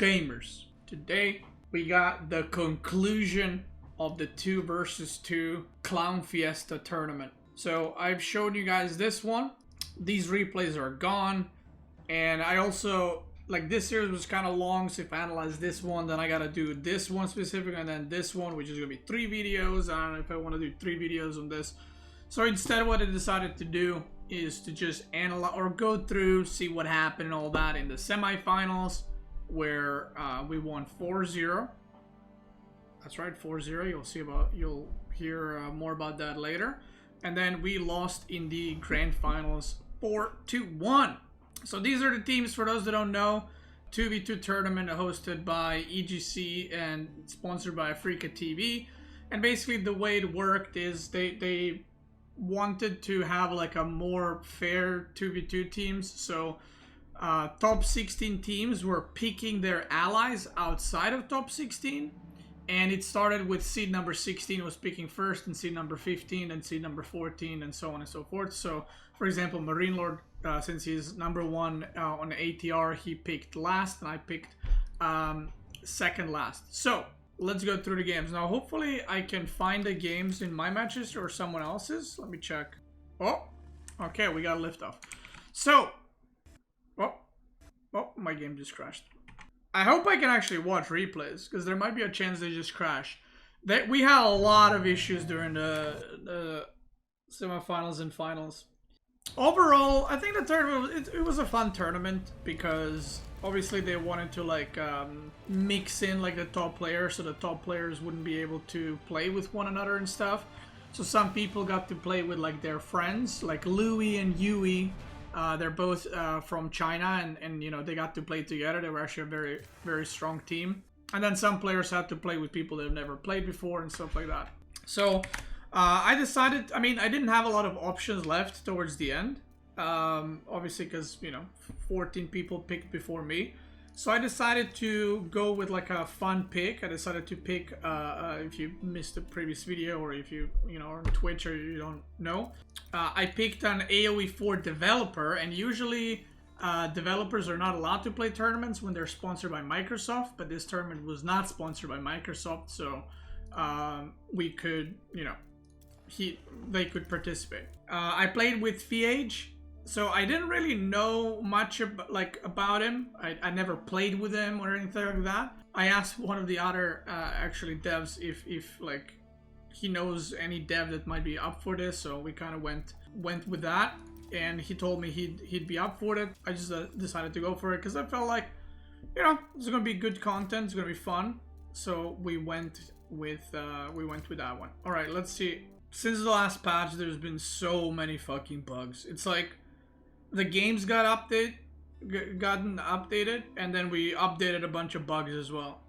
gamers? Today we got the conclusion of the 2 versus 2 Clown Fiesta tournament. So I've showed you guys this one. These replays are gone, and I also, like, this series was kind of long, so if I analyze this one, then I gotta do this one specific, and then this one, which is gonna be 3 videos. I don't know if I want to do 3 videos on this. So instead, what I decided to do is to just analyze or go through, see what happened and all that in the semifinals, where we won 4-0. That's right, 4-0. You'll hear more about that later. And then we lost in the grand finals 4-1. So these are the teams, for those that don't know. 2v2 tournament hosted by EGC and sponsored by AfreecaTV. And basically the way it worked is they wanted to have like a more fair 2v2 teams. So top 16 teams were picking their allies outside of top 16. And it started with seed number 16 was picking first, and seed number 15, and seed number 14, and so on and so forth. So, for example, Marine Lord, since he's number 1 on the ATR, he picked last, and I picked second last. So, let's go through the games. Now, hopefully, I can find the games in my matches or someone else's. Let me check. Oh, okay, we got a lift off. So, oh, my game just crashed. I hope I can actually watch replays, because there might be a chance they just crash. We had a lot of issues during the semifinals and finals. Overall, I think the tournament, it was a fun tournament, because obviously they wanted to like mix in like the top players, so the top players wouldn't be able to play with one another and stuff. So some people got to play with like their friends, like Louis and Yui. They're both from China, and you know, they got to play together. They were actually a very, very strong team. And then some players had to play with people they've never played before and stuff like that. So I decided, I mean, I didn't have a lot of options left towards the end. Obviously, because, you know, 14 people picked before me. So I decided to go with like a fun pick. I decided to pick, if you missed the previous video, or if you know, on Twitch, or you don't know, I picked an AOE4 developer. And usually developers are not allowed to play tournaments when they're sponsored by Microsoft, but this tournament was not sponsored by Microsoft, so we could, you know, they could participate. I played with FeAge. So I didn't really know much about him. I never played with him or anything like that. I asked one of the other actually devs if like he knows any dev that might be up for this. So we kind of went with that, and he told me he'd be up for it. I just decided to go for it because I felt like, you know, it's gonna be good content. It's gonna be fun. So we went with that one. All right, let's see. Since the last patch, there's been so many fucking bugs. It's like the games gotten updated, and then we updated a bunch of bugs as well.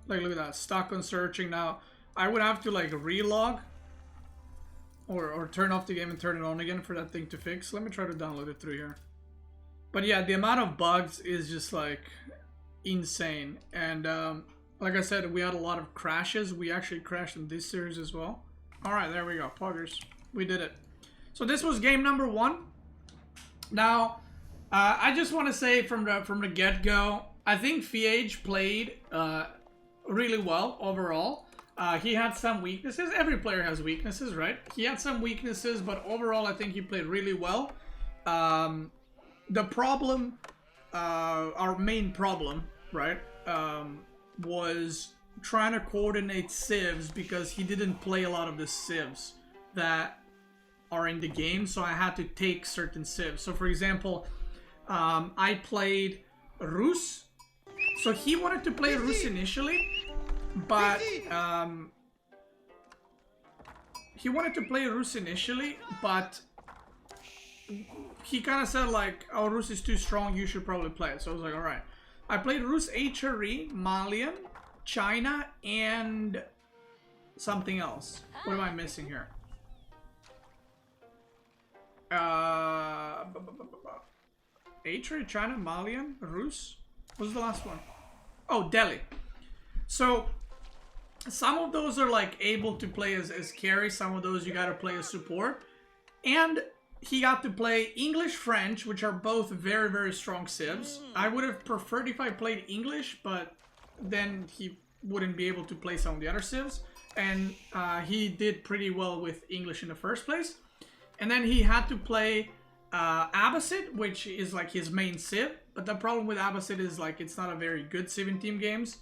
Like, look at that, stuck on searching. Now I would have to like relog or turn off the game and turn it on again for that thing to fix. Let me try to download it through here. But yeah, the amount of bugs is just like insane. And like I said, we had a lot of crashes. We actually crashed in this series as well. All right, there we go, poggers, we did it. So this was game number 1. Now, I just want to say from the get-go, I think FeAge played really well overall. He had some weaknesses. Every player has weaknesses, right? He had some weaknesses, but overall, I think he played really well. The problem, our main problem, right, was trying to coordinate civs, because he didn't play a lot of the civs that are in the game, so I had to take certain civs. So for example, I played Rus, so he wanted to play Rus initially, but he kind of said like, oh, Rus is too strong, you should probably play it. So I was like, all right. I played Rus, HRE, Malian, China, and something else. What am I missing here? HRE, China, Malian, Rus. What was the last one? Oh, Delhi. So some of those are like able to play as carry. Some of those you gotta play as support. And he got to play English, French, which are both very, very strong civs. I would have preferred if I played English, but then he wouldn't be able to play some of the other civs. And he did pretty well with English in the first place. And then he had to play Abbasid, which is like his main civ. But the problem with Abbasid is like it's not a very good civ in team games.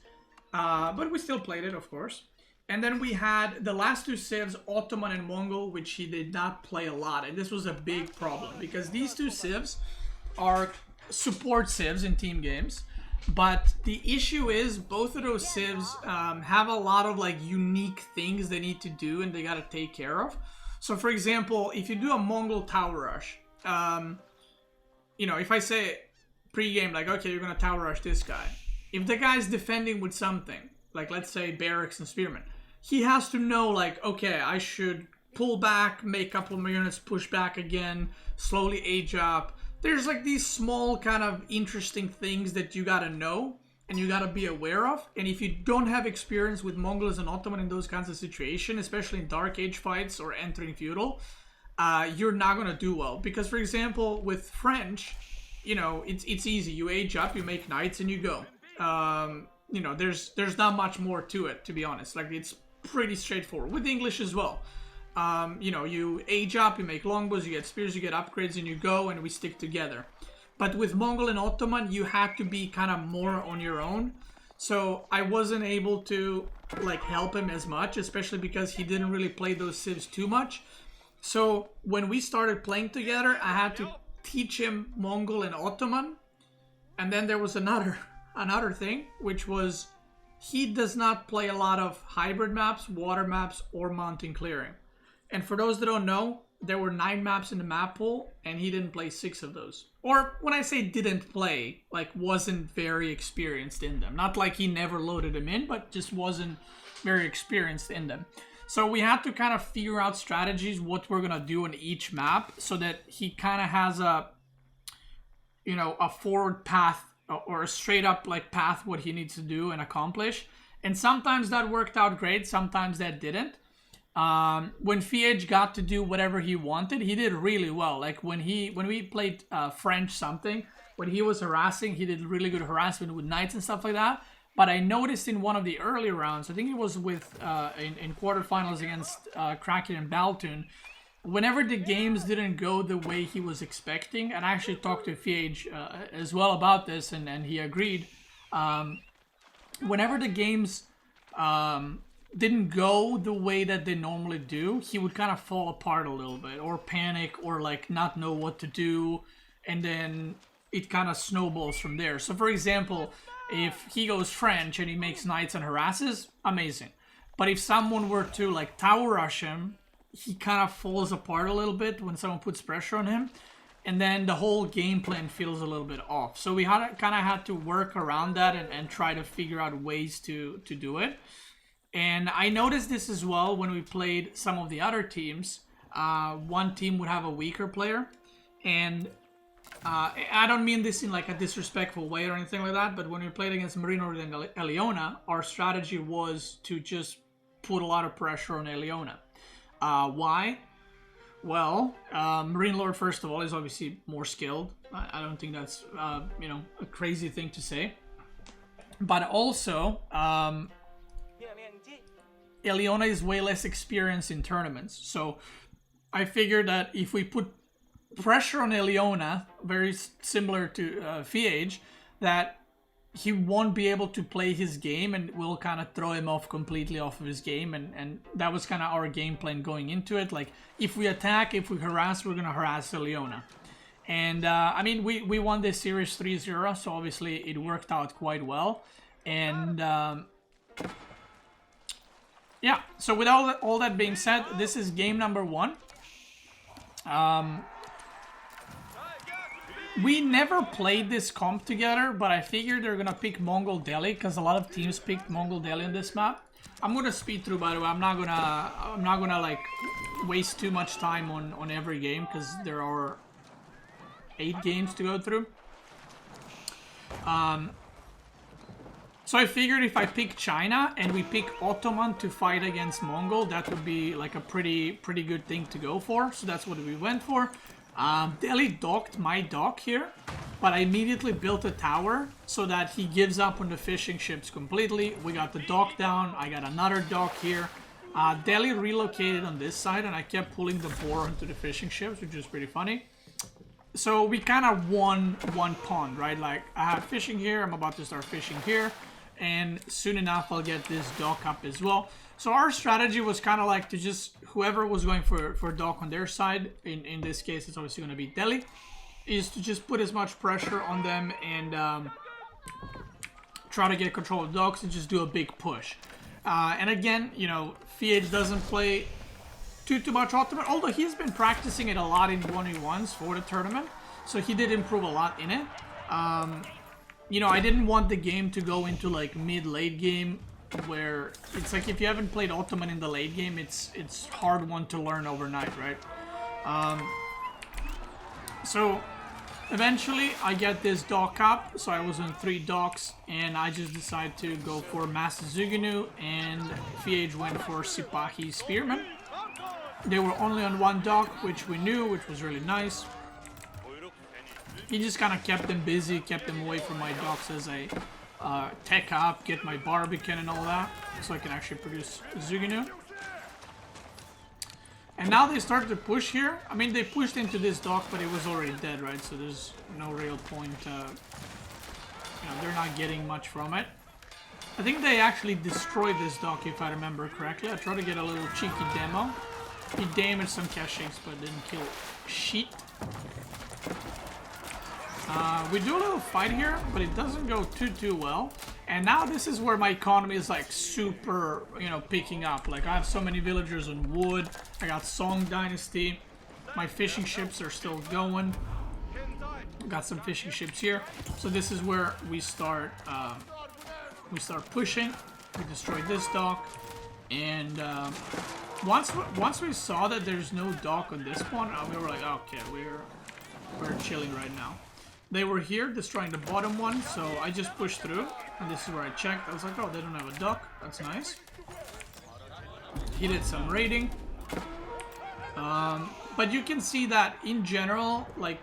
But we still played it, of course. And then we had the last two civs, Ottoman and Mongol, which he did not play a lot. And this was a big problem because these two civs are support civs in team games. But the issue is both of those civs have a lot of like unique things they need to do and they got to take care of. So for example, if you do a Mongol tower rush, you know, if I say pre-game like, okay, you're going to tower rush this guy. If the guy's defending with something, like let's say barracks and spearmen, he has to know like, okay, I should pull back, make a couple more units, push back again, slowly age up. There's like these small kind of interesting things that you gotta know and you gotta be aware of. And if you don't have experience with Mongols and Ottoman in those kinds of situations, especially in Dark Age fights or entering feudal, you're not gonna do well. Because for example, with French, you know, it's easy. You age up, you make knights, and you go. You know, there's not much more to it, to be honest. Like it's pretty straightforward. With English as well. You know, you age up, you make longbows, you get spears, you get upgrades, and you go, and we stick together. But with Mongol and Ottoman, you had to be kind of more on your own. So I wasn't able to like help him as much, especially because he didn't really play those civs too much. So when we started playing together, I had to teach him Mongol and Ottoman. And then there was another thing, which was he does not play a lot of hybrid maps, water maps, or mountain clearing. And for those that don't know, there were 9 maps in the map pool, and he didn't play 6 of those. Or when I say didn't play, like wasn't very experienced in them. Not like he never loaded them in, but just wasn't very experienced in them. So we had to kind of figure out strategies, what we're gonna do on each map, so that he kind of has a, you know, a forward path or a straight up like path what he needs to do and accomplish. And sometimes that worked out great, sometimes that didn't. When FeAge got to do whatever he wanted, he did really well. Like when we played French something, when he was harassing, he did really good harassment with knights and stuff like that. But I noticed in one of the early rounds, I think it was with in quarterfinals against Kraken and Baltic, whenever the games didn't go the way he was expecting, and I actually talked to FeAge as well about this, and he agreed. Whenever the games didn't go the way that they normally do, he would kind of fall apart a little bit, or panic, or like not know what to do, and then it kind of snowballs from there. So for example, if he goes French and he makes knights and harasses, amazing. But if someone were to like tower rush him, he kind of falls apart a little bit when someone puts pressure on him, and then the whole game plan feels a little bit off. So we kind of had to work around that and try to figure out ways to do it. And I noticed this as well when we played some of the other teams. One team would have a weaker player, and I don't mean this in like a disrespectful way or anything like that, but when we played against Marine Lord and Eliona, our strategy was to just put a lot of pressure on Eliona. Why? Well, Marine Lord, first of all, is obviously more skilled. I don't think that's, you know, a crazy thing to say. But also, Eliona is way less experienced in tournaments. So I figured that if we put pressure on Eliona, very similar to FeAge, that he won't be able to play his game, and we'll kind of throw him off completely off of his game. And that was kind of our game plan going into it. Like, if we attack, if we harass, we're going to harass Eliona. And, I mean, we won this series 3-0, so obviously it worked out quite well. And, yeah, so with all that being said, this is game number 1. We never played this comp together, but I figured they're gonna pick Mongol Delhi because a lot of teams picked Mongol Delhi on this map. I'm gonna speed through, by the way. I'm not gonna like waste too much time on every game because there are 8 games to go through. So I figured if I pick China and we pick Ottoman to fight against Mongol, that would be like a pretty good thing to go for. So that's what we went for. Deli docked my dock here, but I immediately built a tower so that he gives up on the fishing ships completely. We got the dock down. I got another dock here. Deli relocated on this side, and I kept pulling the boar into the fishing ships, which is pretty funny. So we kind of won one pond, right? Like, I have fishing here. I'm about to start fishing here. And soon enough, I'll get this dock up as well. So our strategy was kind of like to just, whoever was going for dock on their side, in this case, it's obviously going to be Deli, is to just put as much pressure on them and try to get control of docks and just do a big push. And again, you know, FeAge doesn't play too much ultimate, although he's been practicing it a lot in 1v1s for the tournament, so he did improve a lot in it. You know, I didn't want the game to go into like mid-late game where it's like if you haven't played ultimate in the late game, it's hard one to learn overnight, right? So eventually I get this dock up, so I was on 3 docks, and I just decided to go for Master Zuginu, and FeAge went for Sipahi Spearman. They were only on 1 dock, which we knew, which was really nice. He just kind of kept them busy, kept them away from my docks as I tech up, get my Barbican and all that, so I can actually produce Zuginu. And now they started to push here. I mean, they pushed into this dock, but it was already dead, right? So there's no real point. You know, they're not getting much from it. I think they actually destroyed this dock, if I remember correctly. I tried to get a little cheeky demo. He damaged some caches, but didn't kill shit. We do a little fight here, but it doesn't go too well. And now this is where my economy is like super, you know, picking up. Like, I have so many villagers on wood. I got Song Dynasty. My fishing ships are still going. Got some fishing ships here. So this is where we start pushing. We destroyed this dock. And once we saw that there's no dock on this one, we were like, okay, we're chilling right now. They were here destroying the bottom one, so I just pushed through, and this is where I checked. I was like, oh, they don't have a dock. That's nice. He did some raiding. But you can see that in general, like,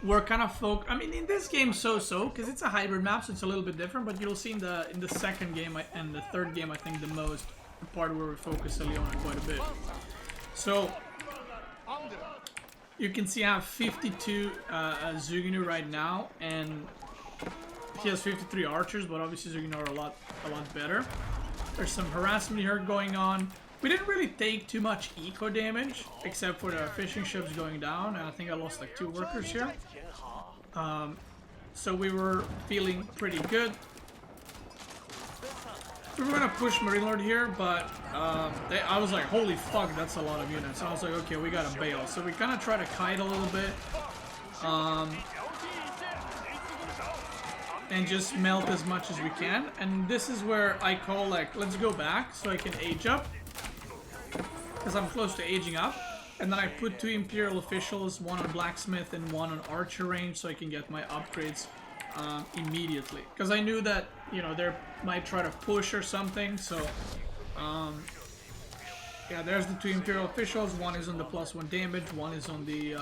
we're kind of I mean, in this game, so because it's a hybrid map, so it's a little bit different. But you'll see in the second game and the third game, I think the part where we focus Leona quite a bit. So you can see I have 52 Zuginu right now, and he has 53 archers, but obviously Zuginu are a lot better. There's some harassment here going on. We didn't really take too much eco damage, except for the fishing ships going down, and I think I lost like 2 workers here. So we were feeling pretty good. We were gonna push Marine Lord here, but I was like, holy fuck, that's a lot of units. So I was like, okay, we gotta bail. So we kind of try to kite a little bit. And just melt as much as we can. And this is where I call, like, let's go back so I can age up. Because I'm close to aging up. And then I put 2 Imperial officials, 1 on Blacksmith and 1 on Archer range, so I can get my upgrades immediately. Because I knew that, you know, they might try to push or something, so... yeah, there's the 2 Imperial officials. 1 is on the +1 damage, 1 is on the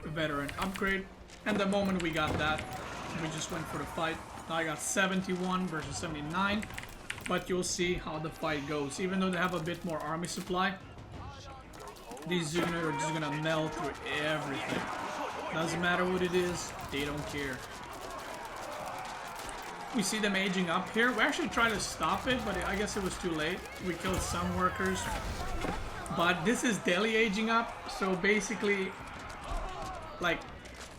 veteran upgrade. And the moment we got that, we just went for the fight. Now I got 71 versus 79. But you'll see how the fight goes. Even though they have a bit more army supply, these Zuginu are just gonna melt through everything. Doesn't matter what it is, they don't care. We see them aging up here. We actually tried to stop it, but I guess it was too late. We killed some workers. But this is Delhi aging up, so basically, like,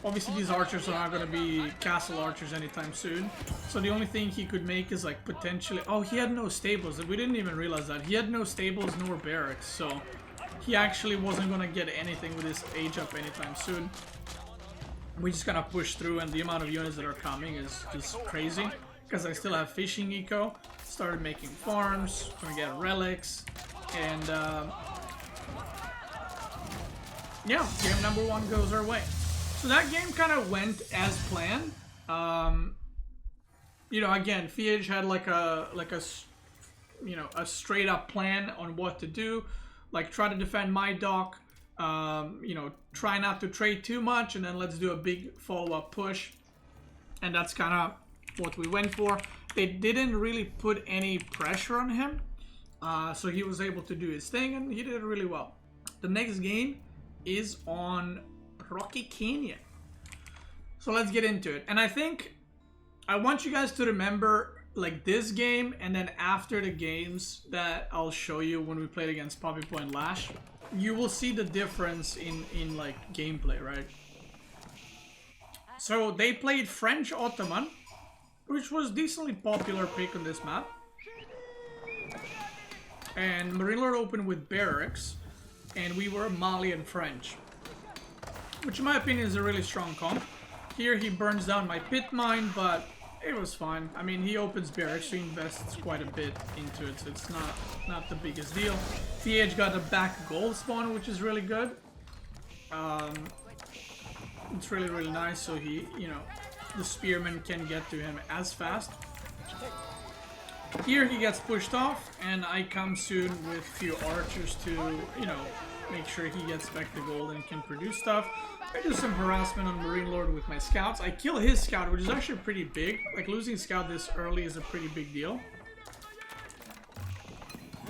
obviously these archers are not going to be castle archers anytime soon. So the only thing he could make is like potentially... Oh, he had no stables. We didn't even realize that. He had no stables nor barracks, so he actually wasn't going to get anything with his age up anytime soon. We just kind of push through, and the amount of units that are coming is just crazy. Because I still have fishing eco. Started making farms. Gonna get relics. And yeah, game number 1 goes our way. So that game kind of went as planned. You know, again, FeAge had like a straight up plan on what to do. Like, try to defend my dock, You know, try not to trade too much, and then let's do a big follow-up push. And that's kind of what we went for. They didn't really put any pressure on him, so he was able to do his thing, and he did it really well. The next game is on Rocky Canyon. So let's get into it. And I think I want you guys to remember like this game, and then after the games that I'll show you when we played against Poppy Point Lash, you will see the difference in like gameplay, right? So they played French Ottoman, which was decently popular pick on this map. And Marine Lord opened with Barracks, and we were Mali and French, which in my opinion is a really strong comp. Here he burns down my pit mine, but it was fine. I mean, he opens Barracks, so he invests quite a bit into it, so it's not the biggest deal. FeAge got a back gold spawn, which is really good. It's really, really nice, so he, you know, the spearman can get to him as fast. Here he gets pushed off, and I come soon with a few archers to, you know, make sure he gets back the gold and can produce stuff. I do some harassment on Marine Lord with my scouts. I kill his scout, which is actually pretty big. Like, losing scout this early is a pretty big deal.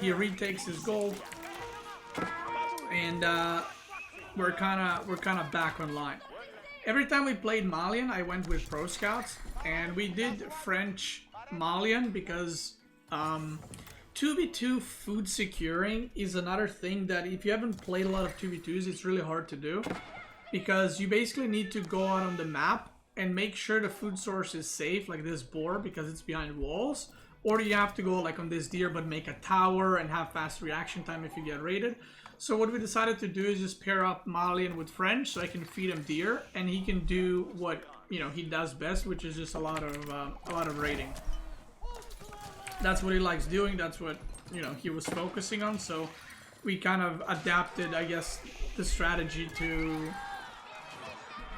He retakes his gold, and we're kind of back online. Every time we played Malian, I went with pro scouts, and we did French Malian because 2v2 food securing is another thing that if you haven't played a lot of 2v2s, it's really hard to do, because you basically need to go out on the map and make sure the food source is safe, like this boar, because it's behind walls, or you have to go like on this deer but make a tower and have fast reaction time if you get raided. So what we decided to do is just pair up Malian with French, so I can feed him deer, and he can do what, you know, he does best, which is just a lot of raiding. That's what he likes doing. That's what, you know, he was focusing on. So we kind of adapted, I guess, the strategy to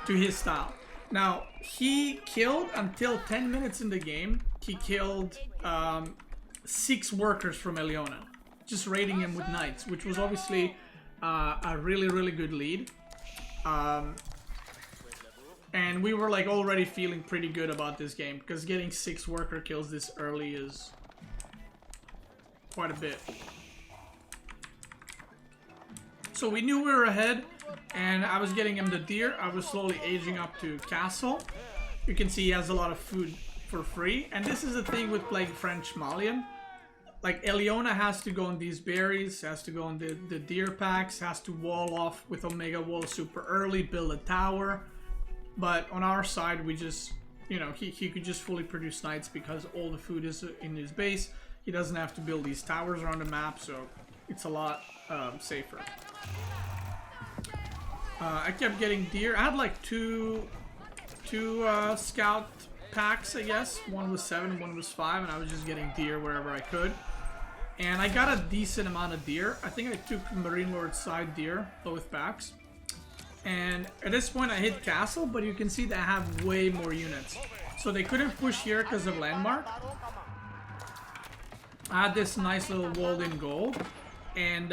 his style. Now, he killed, until 10 minutes in the game, he killed 6 workers from Eliona, just raiding him with knights, which was obviously a really, really good lead. And we were like already feeling pretty good about this game, because getting 6 worker kills this early is quite a bit. So we knew we were ahead, and I was getting him the deer. I was slowly aging up to castle. You can see he has a lot of food for free, and this is the thing with playing French Malian. Like, Eliona has to go on these berries, has to go on the deer packs, has to wall off with Omega Wall super early, build a tower. But on our side, we just, you know, he could just fully produce knights because all the food is in his base. He doesn't have to build these towers around the map, so it's a lot safer. I kept getting deer. I had like two scout packs, I guess. One was 7, one was 5, and I was just getting deer wherever I could. And I got a decent amount of deer. I think I took Marine Lord side deer, both packs. And at this point I hit castle, but you can see they have way more units. So they couldn't push here because of landmark. I had this nice little walled-in gold, and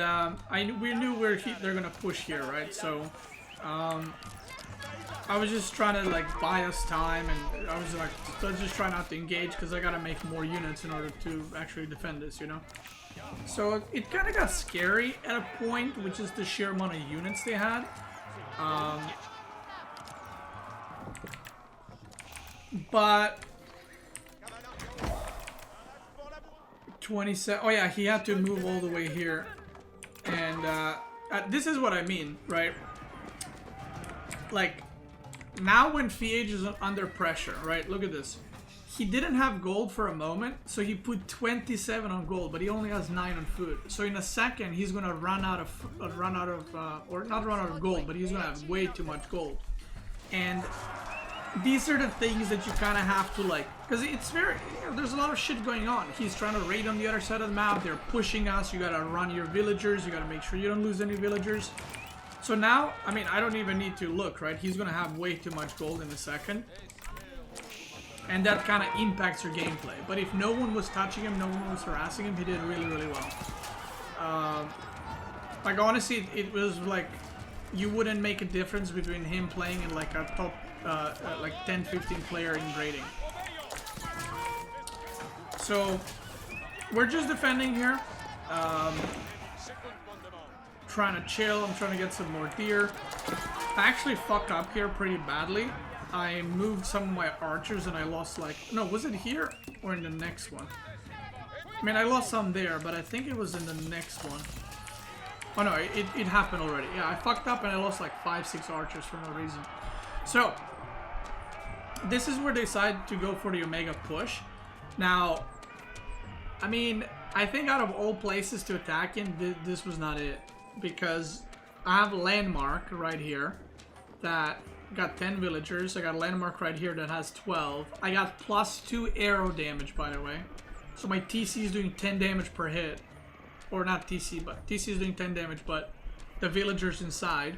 we knew they're gonna push here, right? So I was just trying to like buy us time, and I was like, let's just try not to engage because I gotta make more units in order to actually defend this, you know. So it kind of got scary at a point, which is the sheer amount of units they had. But 27. Oh yeah, he had to move all the way here, and this is what I mean, right? Like, now when FeAge is under pressure, right? Look at this. He didn't have gold for a moment, so he put 27 on gold, but he only has 9 on food. So in a second, he's gonna run out of or not run out of gold, but he's gonna have way too much gold. And these are the things that you kind of have to like, because it's very, you know, there's a lot of shit going on. He's trying to raid on the other side of the map. They're pushing us. You gotta run your villagers. You gotta make sure you don't lose any villagers. So now, I mean, I don't even need to look, right? He's gonna have way too much gold in a second. And that kind of impacts your gameplay. But if no one was touching him, no one was harassing him, he did really, really well. Like, honestly, it was like you wouldn't make a difference between him playing in like a top like 10-15 player in grading. So we're just defending here, trying to chill. I'm trying to get some more deer. I actually fuck up here pretty badly. I moved some of my archers and I lost like, no, was it here or in the next one? I mean, I lost some there, but I think it was in the next one. Oh no, it happened already. Yeah, I fucked up and I lost like 5-6 archers for no reason. So this is where they decide to go for the Omega push. Now, I mean, I think out of all places to attack in, this was not it. Because I have a landmark right here that got 10 villagers. I got a landmark right here that has 12. I got +2 arrow damage, by the way. So my TC is doing 10 damage per hit. Or not TC, but TC is doing 10 damage, but the villagers inside.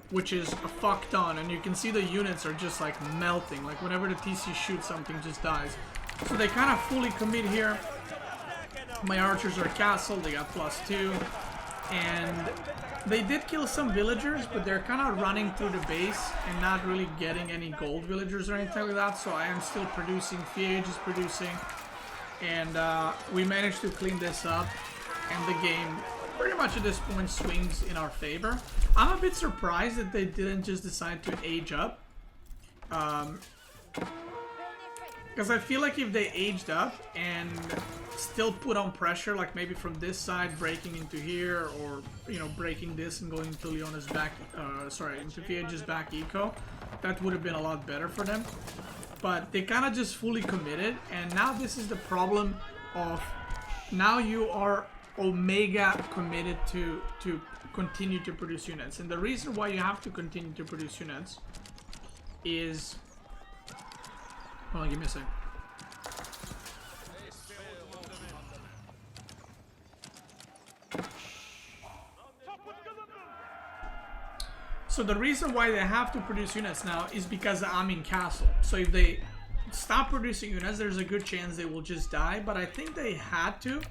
Which is a fuck ton. And you can see the units are just like melting. Like whenever the TC shoots, something just dies. So they kind of fully commit here. My archers are castled, they got +2. And they did kill some villagers, but they're kind of running through the base and not really getting any gold villagers or anything like that. So I am still producing, FeAge is producing. And we managed to clean this up. And the game pretty much at this point swings in our favor. I'm a bit surprised that they didn't just decide to age up. Because I feel like if they aged up and still put on pressure, like maybe from this side breaking into here, or you know, breaking this and going into Leona's back, into FeAge's back eco, that would have been a lot better for them. But they kind of just fully committed, and now this is the problem of now you are Omega committed to continue to produce units, and the reason why you have to continue to produce units is. Hold on, give me a sec. So the reason why they have to produce units now is because I'm in castle. So if they stop producing units, there's a good chance they will just die. But I think they had to.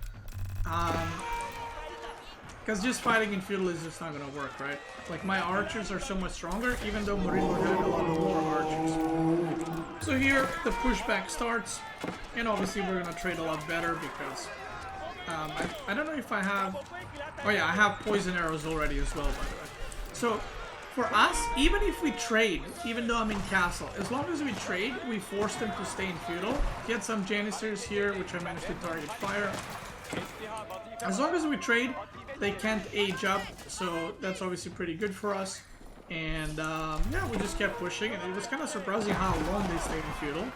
Because just fighting in feudal is just not going to work, right? Like my archers are so much stronger, even though Murillo had a lot more archers. So here the pushback starts, and obviously we're going to trade a lot better because I don't know if I have... Oh yeah, I have poison arrows already as well, by the way. So for us, even if we trade, even though I'm in castle, as long as we trade, we force them to stay in feudal. Get some Janissars here, which I managed to target fire. As long as we trade, they can't age up, so that's obviously pretty good for us. And yeah, we just kept pushing, and it was kind of surprising how long they stayed in feudal.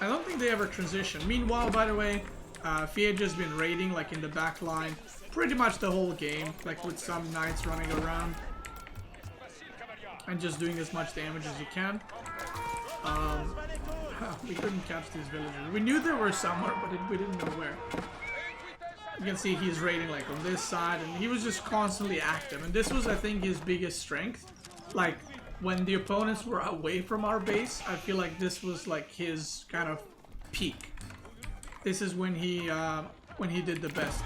I don't think they ever transitioned. Meanwhile, by the way, FeAge has been raiding like in the back line pretty much the whole game, like with some knights running around and just doing as much damage as you can. We couldn't catch these villagers. We knew there were somewhere, but we didn't know where. You can see he's raiding like on this side, and he was just constantly active. And this was, I think, his biggest strength. Like when the opponents were away from our base, I feel like this was like his kind of peak. This is when he did the best.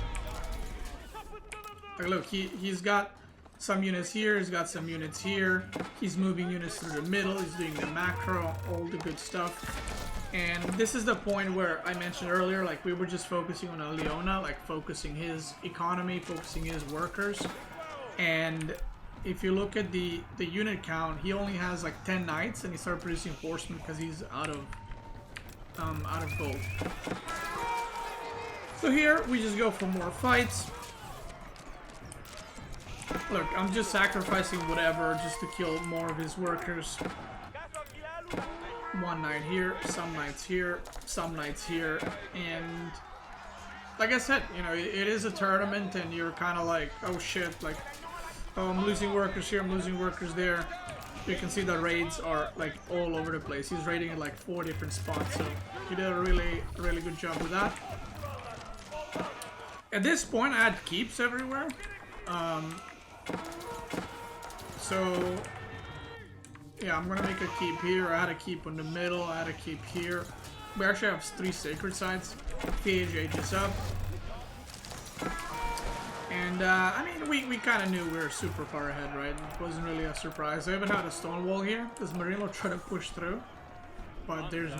Like look, he's got some units here, he's got some units here. He's moving units through the middle, he's doing the macro, all the good stuff. And this is the point where I mentioned earlier, like we were just focusing on Leona, like focusing his economy, focusing his workers. And if you look at the unit count, he only has like 10 knights, and he started producing horsemen because he's out of gold. So here we just go for more fights. Look, I'm just sacrificing whatever just to kill more of his workers. One knight here, some knights here, some knights here, and like I said, you know, it is a tournament, and you're kind of like, oh shit, like, oh, I'm losing workers here, I'm losing workers there. You can see the raids are like all over the place. He's raiding in like 4 different spots, so he did a really good job with that. At this point, I had keeps everywhere. So yeah, I'm gonna make a keep here. I had a keep in the middle. I had a keep here. We actually have 3 sacred sites. FeAge ages up. And I mean, we kind of knew we were super far ahead, right? It wasn't really a surprise. I even had a stone wall here because Marino tried to push through, but there's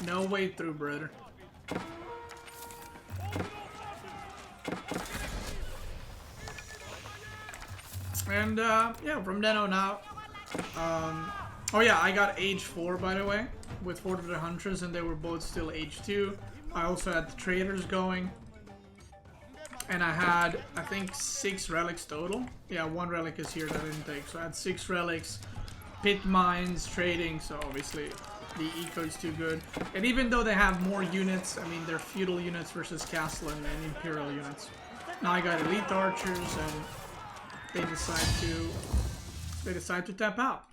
no way through, brother. And yeah, from then on out, oh yeah, I got age 4 by the way, with 4 of the hunters, and they were both still age 2. I also had the traders going, and I had, I think, 6 relics total. Yeah, 1 relic is here that I didn't take, so I had 6 relics, pit mines, trading, so obviously the eco is too good. And even though they have more units, I mean, they're feudal units versus castle and imperial units. Now I got elite archers, and they decide to tap out.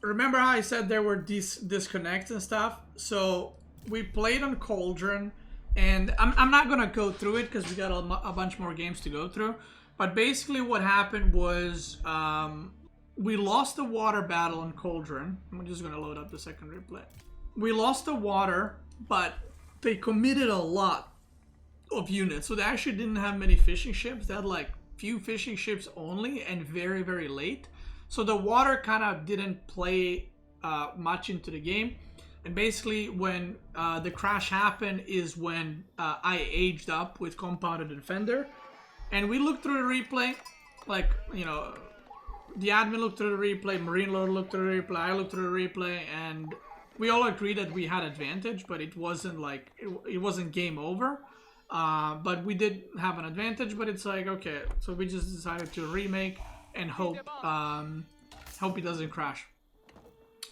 Remember how I said there were disconnects and stuff? So we played on Cauldron, and I'm not gonna go through it because we got a bunch more games to go through. But basically what happened was we lost the water battle on Cauldron. I'm just gonna load up the second replay. We lost the water, but they committed a lot of units. So they actually didn't have many fishing ships. They had like few fishing ships only, and very, very late. So the water kind of didn't play much into the game. And basically when the crash happened is when I aged up with Compounded Defender. And we looked through the replay, like, you know, the admin looked through the replay, Marine Lord looked through the replay, I looked through the replay, and we all agreed that we had advantage, but it wasn't like, it wasn't game over. But we did have an advantage, but it's like, okay, so we just decided to remake and hope it doesn't crash.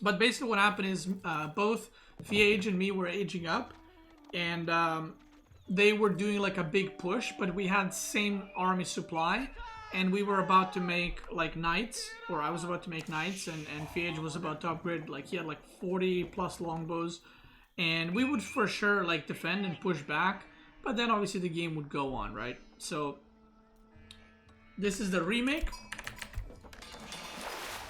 But basically what happened is both FeAge and me were aging up, and they were doing like a big push, but we had same army supply, and we were about to make like knights, or I was about to make knights, and FeAge was about to upgrade, like he had like 40 plus longbows, and we would for sure like defend and push back. But then obviously the game would go on, right? So this is the remake.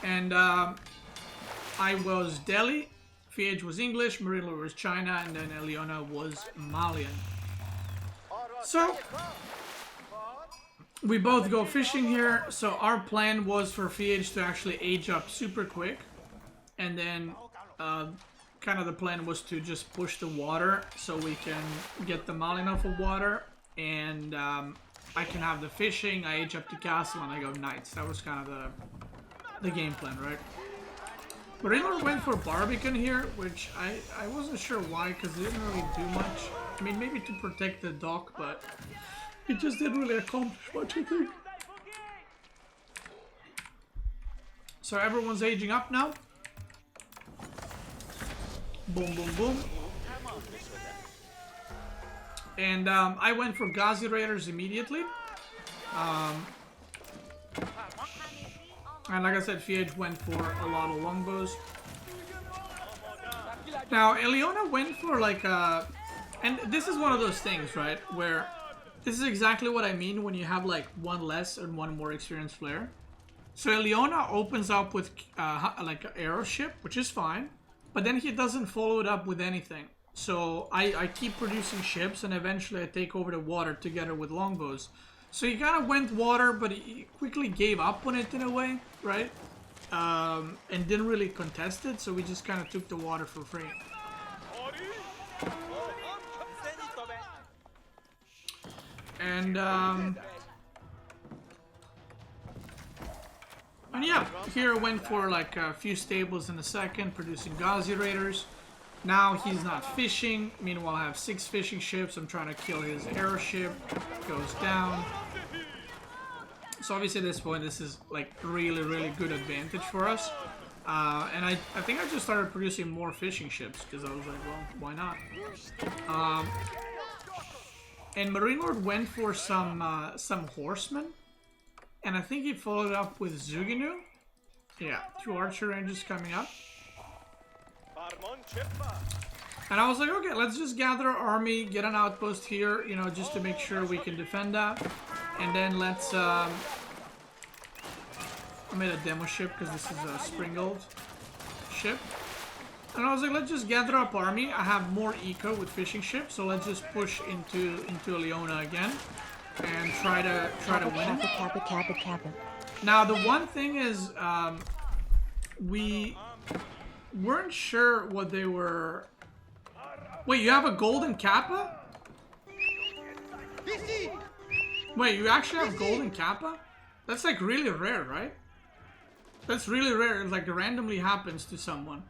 And I was Delhi, FeAge was English, Marilla was China, and then Eliona was Malian. So we both go fishing here. So our plan was for FeAge to actually age up super quick. And then kind of the plan was to just push the water so we can get the Malian off of water, and I can have the fishing, I age up to castle, and I go knights. That was kind of the game plan, right? Marilla went for Barbican here, which I wasn't sure why, because it didn't really do much. I mean, maybe to protect the dock, but it just didn't really accomplish much, I think. So everyone's aging up now. Boom, boom, boom. And I went for Ghazi Raiders immediately. And like I said, FeAge went for a lot of longbows. Now, Eliona went for like a... And this is one of those things, right? Where this is exactly what I mean when you have like 1 less and 1 more experienced player. So Eliona opens up with like an arrow ship, which is fine. But then he doesn't follow it up with anything. So I keep producing ships, and eventually I take over the water together with longbows. So he kind of went water, but he quickly gave up on it in a way, right? And didn't really contest it, so we just kind of took the water for free. And yeah, here went for like a few stables in a second, producing Ghazi Raiders. Now he's not fishing. Meanwhile, I have 6 fishing ships. I'm trying to kill his arrow ship. Goes down. So obviously at this point, this is like really, really good advantage for us. And I think I just started producing more fishing ships because I was like, well, why not? And Marine Lord went for some horsemen. And I think he followed up with Zuginu. Yeah, 2 archer ranges coming up. And I was like, okay, let's just gather our army, get an outpost here, you know, just to make sure we can defend that. And then let's, I made a demo ship because this is a Springald ship. And I was like, let's just gather up army. I have more eco with fishing ships, so let's just push into Eliona again. and try to win it. Kappa. Now the one thing is, we weren't sure what they were. Wait, you have a golden Kappa? Wait, you actually have golden Kappa? That's like really rare, right? That's really rare. It like randomly happens to someone.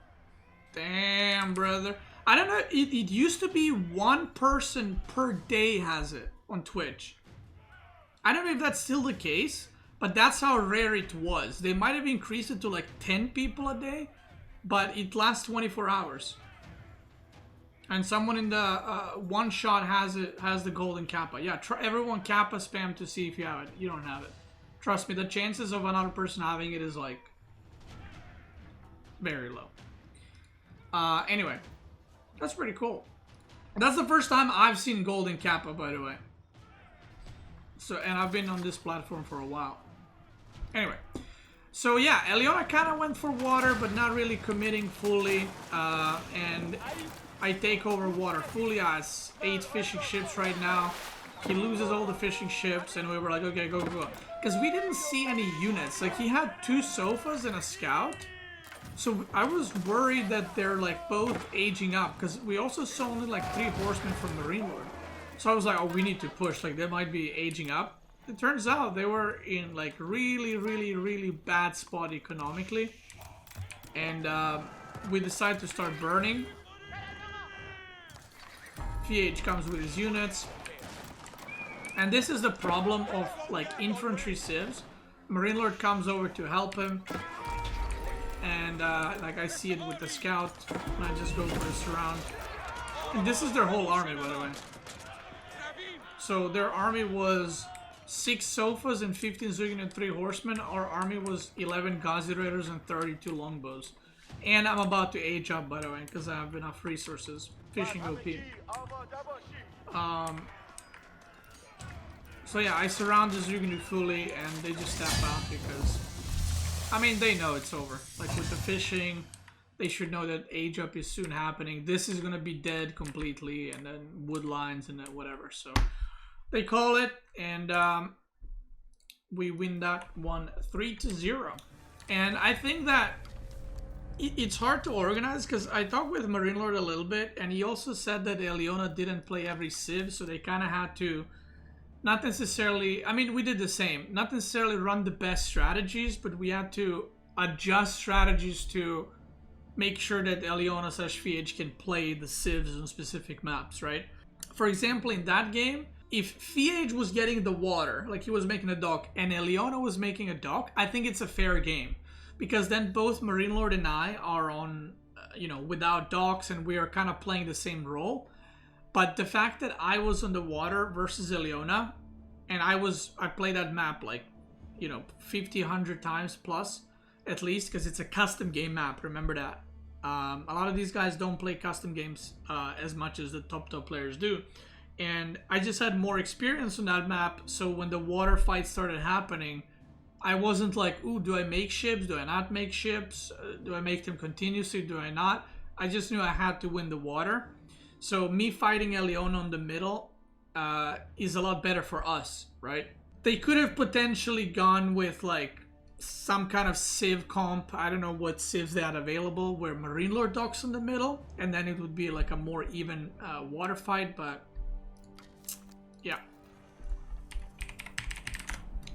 Damn, brother. I don't know. It used to be one person per day has it on Twitch. I don't know if that's still the case, but that's how rare it was. They might have increased it to like 10 people a day, but it lasts 24 hours. And someone in the one shot has the golden Kappa. Yeah, everyone Kappa spam to see if you have it. You don't have it. Trust me, the chances of another person having it is like very low. Anyway, that's pretty cool. That's the first time I've seen golden Kappa, by the way. So, and I've been on this platform for a while. Anyway, so yeah, Eliona kind of went for water, but not really committing fully. And I take over water fully. I have 8 fishing ships right now. He loses all the fishing ships, and we were like, okay, go. Because we didn't see any units. Like, he had 2 sofas and a scout. So I was worried that they're like both aging up, because we also saw only like 3 horsemen from Marine Lord. So I was like, oh, we need to push. Like, they might be aging up. It turns out they were in like really bad spot economically. And we decided to start burning. FeAge comes with his units. And this is the problem of like infantry civs. Marine Lord comes over to help him. And like I see it with the scout. And I just go for a surround. And this is their whole army, by the way. So their army was 6 sofas and 15 Zugin and 3 horsemen. Our army was 11 Ghazi Raiders and 32 longbows. And I'm about to age up, by the way, because I have enough resources. Fishing OP. So yeah, I surround the Zuginu fully, and they just step out because, I mean, they know it's over. Like with the fishing, they should know that age up is soon happening. This is gonna be dead completely, and then wood lines and then whatever. So they call it, and we win that one 3-0. And I think that it's hard to organize, because I talked with Marine Lord a little bit, and he also said that Eliona didn't play every civ, so they kind of had to, not necessarily, I mean, we did the same, not necessarily run the best strategies, but we had to adjust strategies to make sure that Eliona/FeAge can play the civs on specific maps, right? For example, in that game, if FeAge was getting the water, like he was making a dock, and Eliona was making a dock, I think it's a fair game. Because then both Marine Lord and I are on, you know, without docks, and we are kind of playing the same role. But the fact that I was on the water versus Eliona, and I played that map like, you know, 50, 100 times plus, at least, because it's a custom game map, remember that. A lot of these guys don't play custom games as much as the top players do. And I just had more experience on that map, so when the water fight started happening, I wasn't like, ooh, do I make ships? Do I not make ships? Do I make them continuously? Do I not? I just knew I had to win the water. So me fighting Eliona on the middle is a lot better for us, right? They could have potentially gone with like some kind of civ comp. I don't know what civs they had available where Marine Lord docks in the middle, and then it would be like a more even water fight, but yeah.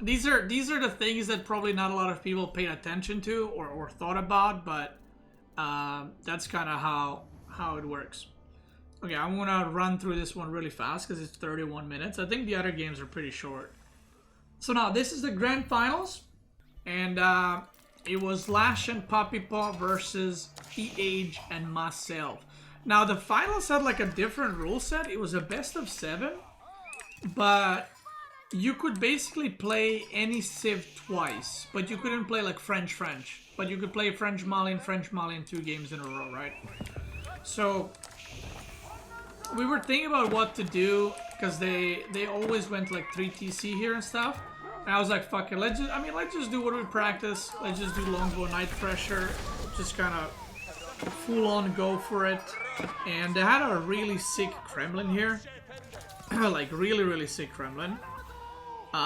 These are the things that probably not a lot of people paid attention to or thought about, but that's kind of how it works. Okay, I'm gonna run through this one really fast because it's 31 minutes. I think the other games are pretty short. So now this is the grand finals, and it was Lash and Puppy Paw versus FeAge and myself. Now the finals had like a different rule set. It was a best of 7, but you could basically play any civ twice, but you couldn't play like French. But you could play French Mali 2 games in a row, right? So we were thinking about what to do, because they always went like 3 TC here and stuff. And I was like, fuck it, let's just do what we practice. Let's just do longbow night pressure. Just kind of full on go for it. And they had a really sick Kremlin here. Like really sick Kremlin. They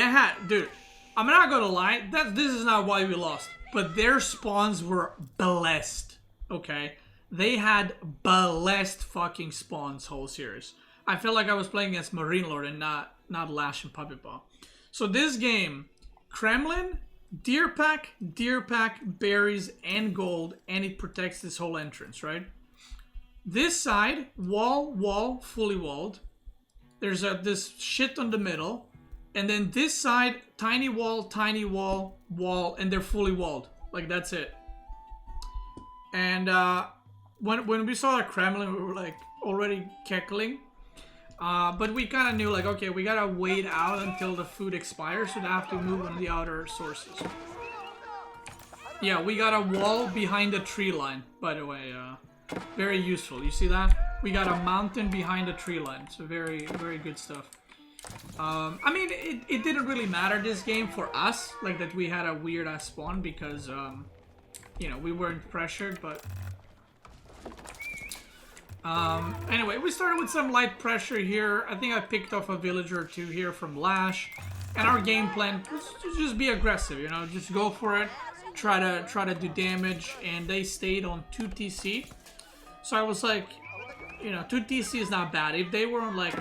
had, dude, I'm not gonna lie, this is not why we lost, but their spawns were blessed, okay? They had blessed fucking spawns whole series. I felt like I was playing against Marine Lord and not Lash and Puppet Paw. So this game, Kremlin, Deer Pack, berries, and gold, and it protects this whole entrance, right? This side, wall, fully walled. There's this shit on the middle. And then this side, tiny wall, wall, and they're fully walled. Like, that's it. And when we saw the Kremlin, we were like already cackling. But we kind of knew, like, okay, we gotta wait out until the food expires, so they have to move on the outer sources. Yeah, we got a wall behind the tree line, by the way. Very useful. You see that? We got a mountain behind the tree line, so very, very good stuff. I mean, it didn't really matter this game for us, like that we had a weird ass spawn because, you know, we weren't pressured, but... anyway, we started with some light pressure here. I think I picked off a villager or two here from Lash. And our game plan was to just be aggressive, you know, just go for it, try to do damage, and they stayed on 2 TC. So I was like, you know, 2 TC is not bad. If they were on like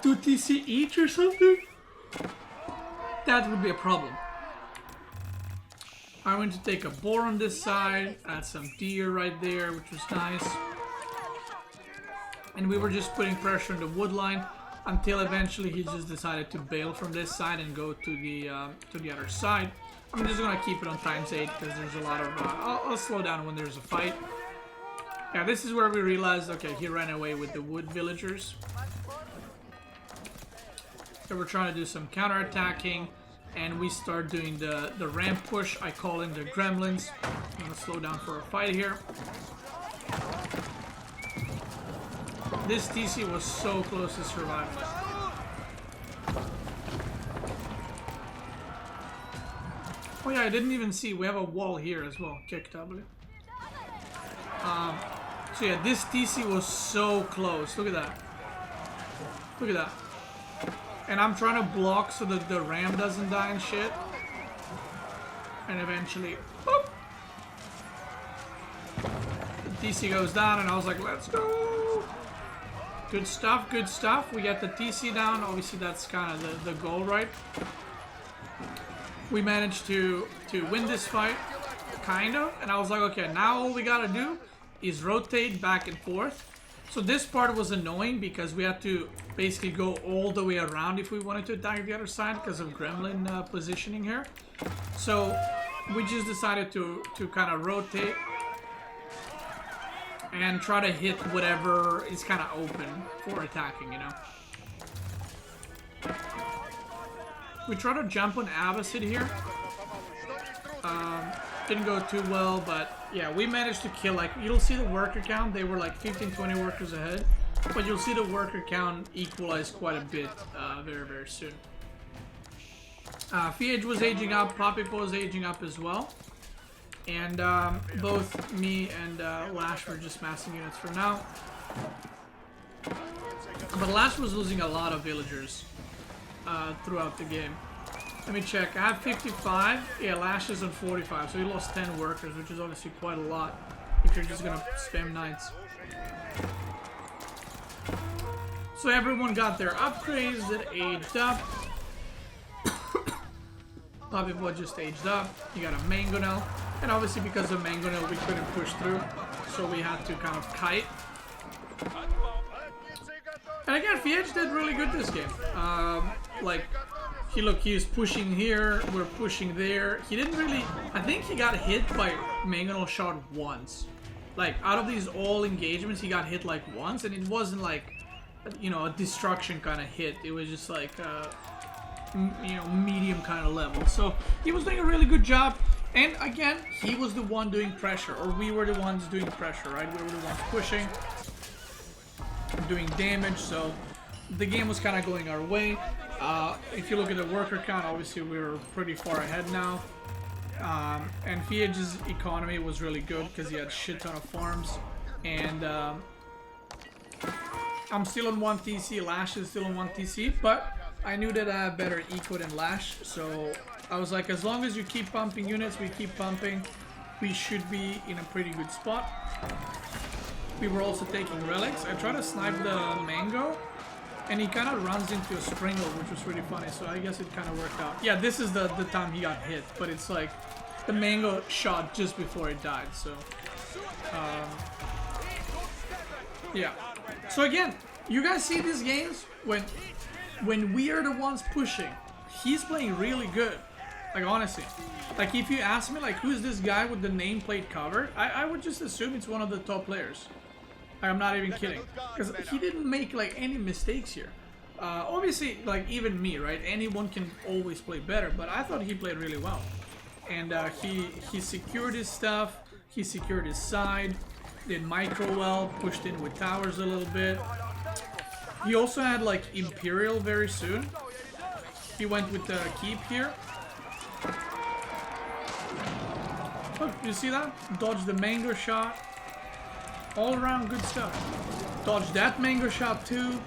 2 TC each or something, that would be a problem. I went to take a boar on this side, add some deer right there, which was nice. And we were just putting pressure on the wood line until eventually he just decided to bail from this side and go to the other side. I'm just gonna keep it on ×8 because there's a lot of... I'll slow down when there's a fight. Yeah, this is where we realized, okay, he ran away with the wood villagers. So we're trying to do some counterattacking, and we start doing the ramp push. I call in the gremlins. I'm gonna slow down for a fight here. This TC was so close to survival. Oh yeah, I didn't even see. We have a wall here as well. Check W. So yeah, this TC was so close. Look at that. Look at that. And I'm trying to block so that the ram doesn't die and shit. And eventually, boop, the TC goes down, and I was like, let's go. Good stuff, good stuff. We get the TC down. Obviously, that's kind of the goal, right? We managed to win this fight, kind of. And I was like, okay, now all we gotta do is rotate back and forth. So this part was annoying because we had to basically go all the way around if we wanted to attack the other side because of gremlin positioning here. So we just decided to kind of rotate and try to hit whatever is kind of open for attacking, you know. We try to jump on Abbasid here. Didn't go too well, but yeah, we managed to kill, like, you'll see the worker count, they were like 15-20 workers ahead, but you'll see the worker count equalize quite a bit very, very soon. FeAge was aging up, Puppet was aging up as well, and both me and Lash were just massing units for now. But Lash was losing a lot of villagers throughout the game. Let me check. I have 55. Yeah, Lash is on 45, so he lost 10 workers, which is obviously quite a lot if you're just gonna spam knights. So everyone got their upgrades that aged up. Puppet Boy just aged up. You got a Mangonel, and obviously because of Mangonel we couldn't push through, so we had to kind of kite. And again, FeAge did really good this game. Like, he was pushing here, we're pushing there. He didn't really... I think he got hit by Mangonel shot once. Like, out of these all engagements, he got hit like once, and it wasn't like, you know, a destruction kind of hit. It was just like, you know, medium kind of level. So he was doing a really good job. And again, he was the one doing pressure, or we were the ones doing pressure, right? We were the ones pushing, doing damage, so the game was kind of going our way. If you look at the worker count, obviously we were pretty far ahead now. And FeAge's economy was really good because he had a shit ton of farms. And I'm still on 1 TC, Lash is still on 1 TC, but I knew that I have better eco than Lash, so I was like, as long as you keep pumping units, we keep pumping, we should be in a pretty good spot. We were also taking relics. I tried to snipe the Mango, and he kind of runs into a Springle, which was really funny, so I guess it kind of worked out. Yeah, this is the time he got hit, but it's like the Mango shot just before it died, so... yeah. So again, you guys see these games when we are the ones pushing, he's playing really good. Like honestly, like if you ask me like who's this guy with the nameplate covered, I would just assume it's one of the top players. I'm not even kidding, because he didn't make like any mistakes here. Obviously, like even me, right? Anyone can always play better, but I thought he played really well, and he secured his stuff, he secured his side. Did micro well, pushed in with towers a little bit. He also had like Imperial very soon. He went with the keep here. Look, you see that? Dodged the Mango shot. All around good stuff. Dodged that Mango shot too.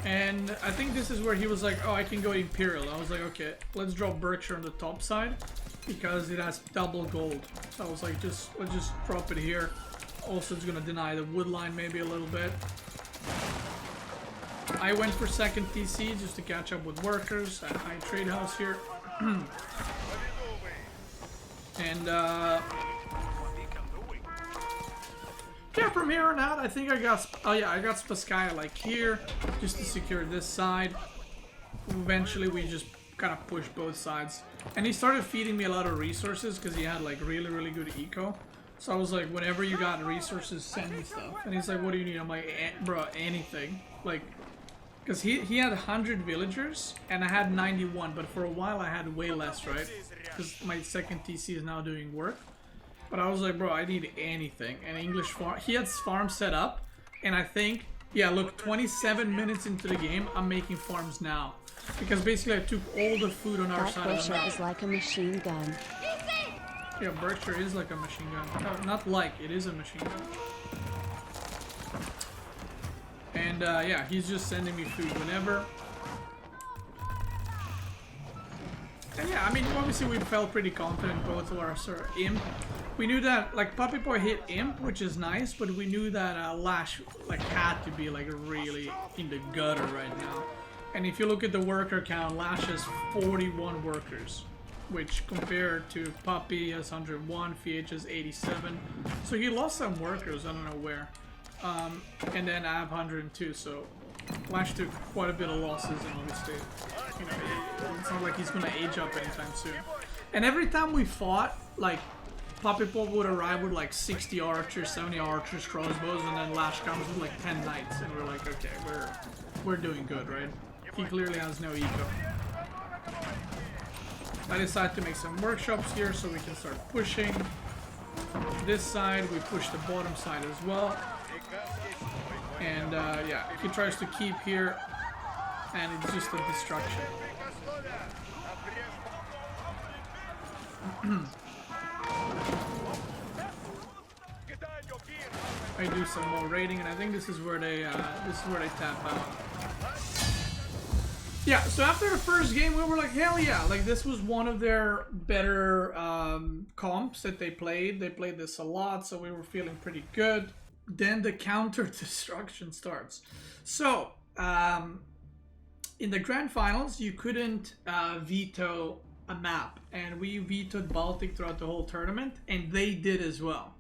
And I think this is where he was like, oh, I can go Imperial. I was like, okay, let's drop Berkshire on the top side, because it has double gold. So I was like, let's just drop it here. Also, it's gonna deny the wood line maybe a little bit. I went for second TC just to catch up with workers at high trade house here. And yeah, from here on out, I think I got, oh yeah, I got Spaskaya like here just to secure this side. Eventually, we just kind of pushed both sides. And he started feeding me a lot of resources because he had like really good eco. So I was like, whenever you got resources, send me stuff. And he's like, what do you need? I'm like, bro, anything. Like, because he had 100 villagers and I had 91, but for a while I had way less, right? Because my second TC is now doing work. But I was like, bro, I need anything. And English farm, he had farm set up, and I think, yeah, look, 27 minutes into the game, I'm making farms now. Because basically I took all the food on our side of the map. Berkshire is like a machine gun. Yeah, Berkshire is like a machine gun. No, not like, it is a machine gun. And yeah, he's just sending me food whenever. And yeah, I mean, obviously we felt pretty confident both of our Imp. We knew that, like, Puppy Boy hit Imp, which is nice, but we knew that Lash, like, had to be, like, really in the gutter right now. And if you look at the worker count, Lash has 41 workers, which compared to Puppy has 101, FeAge has 87. So he lost some workers, I don't know where. And then I have 102, so Lash took quite a bit of losses, and obviously, you know, it's not like he's gonna age up anytime soon. And every time we fought, like, Puppy Boy would arrive with like 60 archers, 70 archers, crossbows, and then Lash comes with like 10 knights, and we're like, okay, we're doing good, right? He clearly has no eco. I decided to make some workshops here so we can start pushing. This side, we push the bottom side as well. And yeah, he tries to keep here, and it's just a destruction. I do some more raiding, and I think this is where they tap out. Yeah, so after the first game, we were like, hell yeah, like this was one of their better comps that they played. They played this a lot, so we were feeling pretty good. Then the counter destruction starts. So in the grand finals, you couldn't veto a map, and we vetoed Baltic throughout the whole tournament, and they did as well.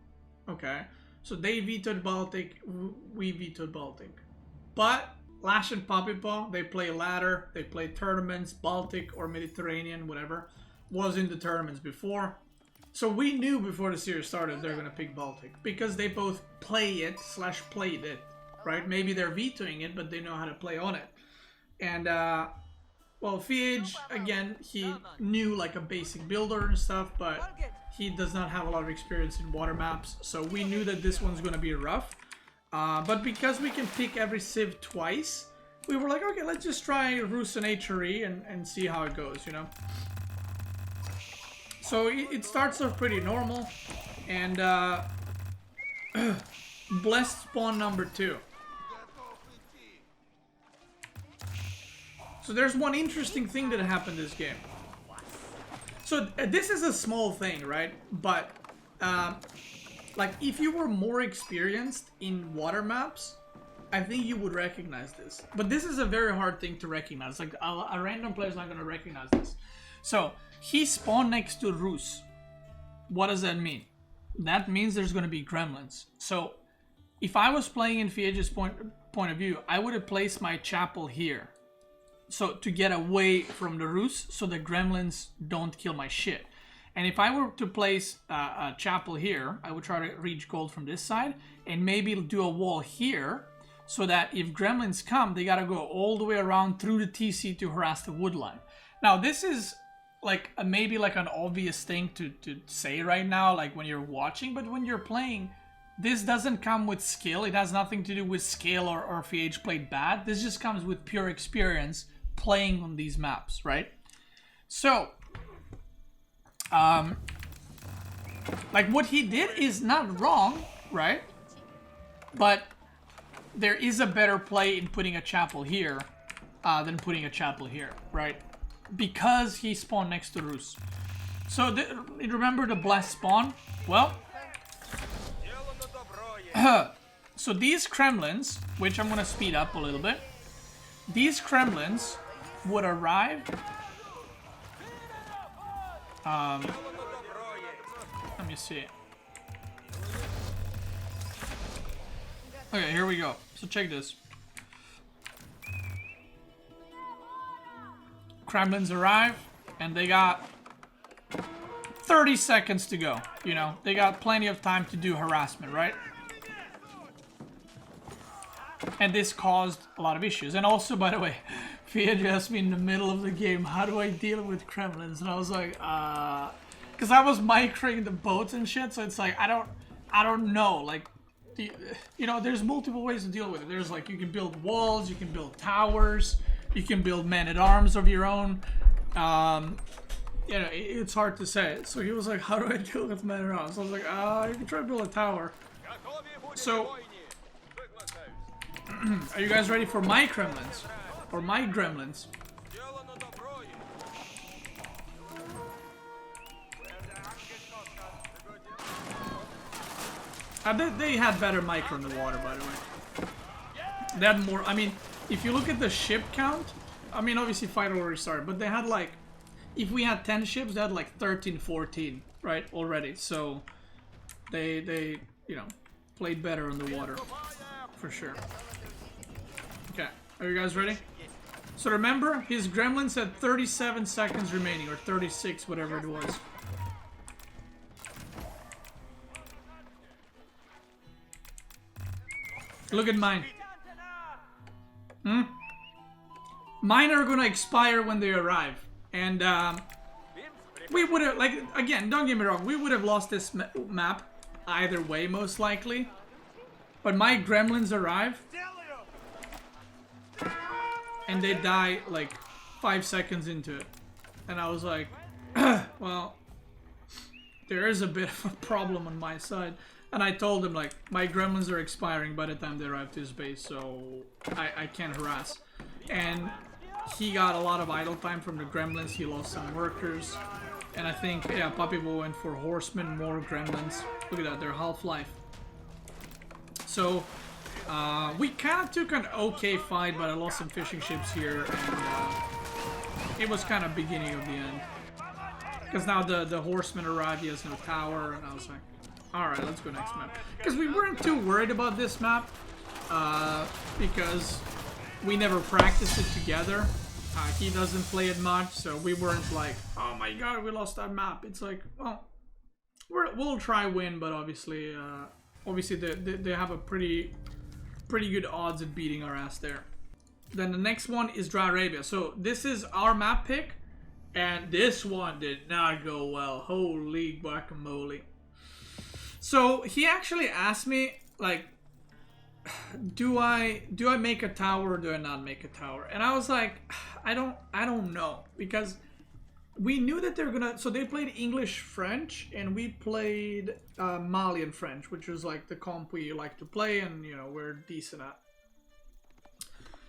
Okay, so they vetoed Baltic, we vetoed Baltic. But Lash and Puppy Paw, they play ladder, they play tournaments, Baltic or Mediterranean, whatever, was in the tournaments before. So we knew before the series started they're gonna pick Baltic, because they both play it / played it, right? Maybe they're vetoing it, but they know how to play on it. And well, FeAge, again, he knew like a basic builder and stuff, but he does not have a lot of experience in water maps, so we knew that this one's gonna be rough. But because we can pick every civ twice, we were like, okay, let's just try Rus and HRE and see how it goes, you know? So it starts off pretty normal, and blessed spawn number 2. So there's one interesting thing that happened this game. So this is a small thing, right? But like if you were more experienced in water maps, I think you would recognize this. But this is a very hard thing to recognize. Like a random player is not going to recognize this. So he spawned next to Rus. What does that mean? That means there's going to be gremlins. So if I was playing in FeAge's point of view, I would have placed my chapel here. So to get away from the Rus, so the gremlins don't kill my shit. And if I were to place a chapel here, I would try to reach gold from this side and maybe do a wall here so that if gremlins come, they gotta go all the way around through the TC to harass the wood line. Now this is like maybe like an obvious thing to say right now, like when you're watching, but when you're playing, this doesn't come with skill. It has nothing to do with skill or FeAge played bad. This just comes with pure experience playing on these maps, right? So, like what he did is not wrong, right? But there is a better play in putting a chapel here than putting a chapel here, right? Because he spawned next to Rus. So, remember the blessed spawn? Well, so these Kremlins, which I'm gonna speed up a little bit, these Kremlins would arrive. Let me see. Okay, here we go. So check this. Kremlins arrive, and they got 30 seconds to go. You know, they got plenty of time to do harassment, right? And this caused a lot of issues. And also, by the way, FeAge asked me in the middle of the game, how do I deal with Kremlins? And I was like, because I was microing the boats and shit, so it's like, I don't know. Like, you know, there's multiple ways to deal with it. There's like, you can build walls, you can build towers, you can build men-at-arms of your own. You know, it's hard to say. So he was like, how do I deal with men-at-arms? I was like, you can try to build a tower. So, are you guys ready for my Kremlins? Or my gremlins? They had better micro in the water, by the way. They had more, I mean, if you look at the ship count, I mean, obviously fight already started, but they had like, if we had 10 ships, they had like 13, 14, right, already. So, they you know, played better in the water, for sure. Okay, are you guys ready? So remember, his gremlins had 37 seconds remaining, or 36, whatever it was. Look at mine. Mine are gonna expire when they arrive. And, we would have, like, again, don't get me wrong, we would have lost this map either way, most likely. But my gremlins arrive. And they die like 5 seconds into it. And I was like, well, there is a bit of a problem on my side. And I told him, like, my gremlins are expiring by the time they arrive to his base, so I can't harass. And he got a lot of idle time from the gremlins. He lost some workers. And I think, yeah, Puppy Boy went for horsemen, more gremlins. Look at that, they're half-life. So, we kind of took an okay fight, but I lost some fishing ships here, and it was kind of beginning of the end. Because now the horseman arrived, he has no tower, and I was like, alright, let's go next map. Because we weren't too worried about this map, because we never practiced it together. He doesn't play it much, so we weren't like, oh my god, we lost that map. It's like, well, we'll try win, but obviously they have a pretty good odds at beating our ass there. Then the next one is Dry Arabia. So this is our map pick, and this one did not go well. Holy guacamole. So he actually asked me, like, do I make a tower or do I not make a tower? And I was like, I don't know, because we knew that they're gonna, so they played English French and we played Malian French, which is like the comp we like to play and, you know, we're decent at.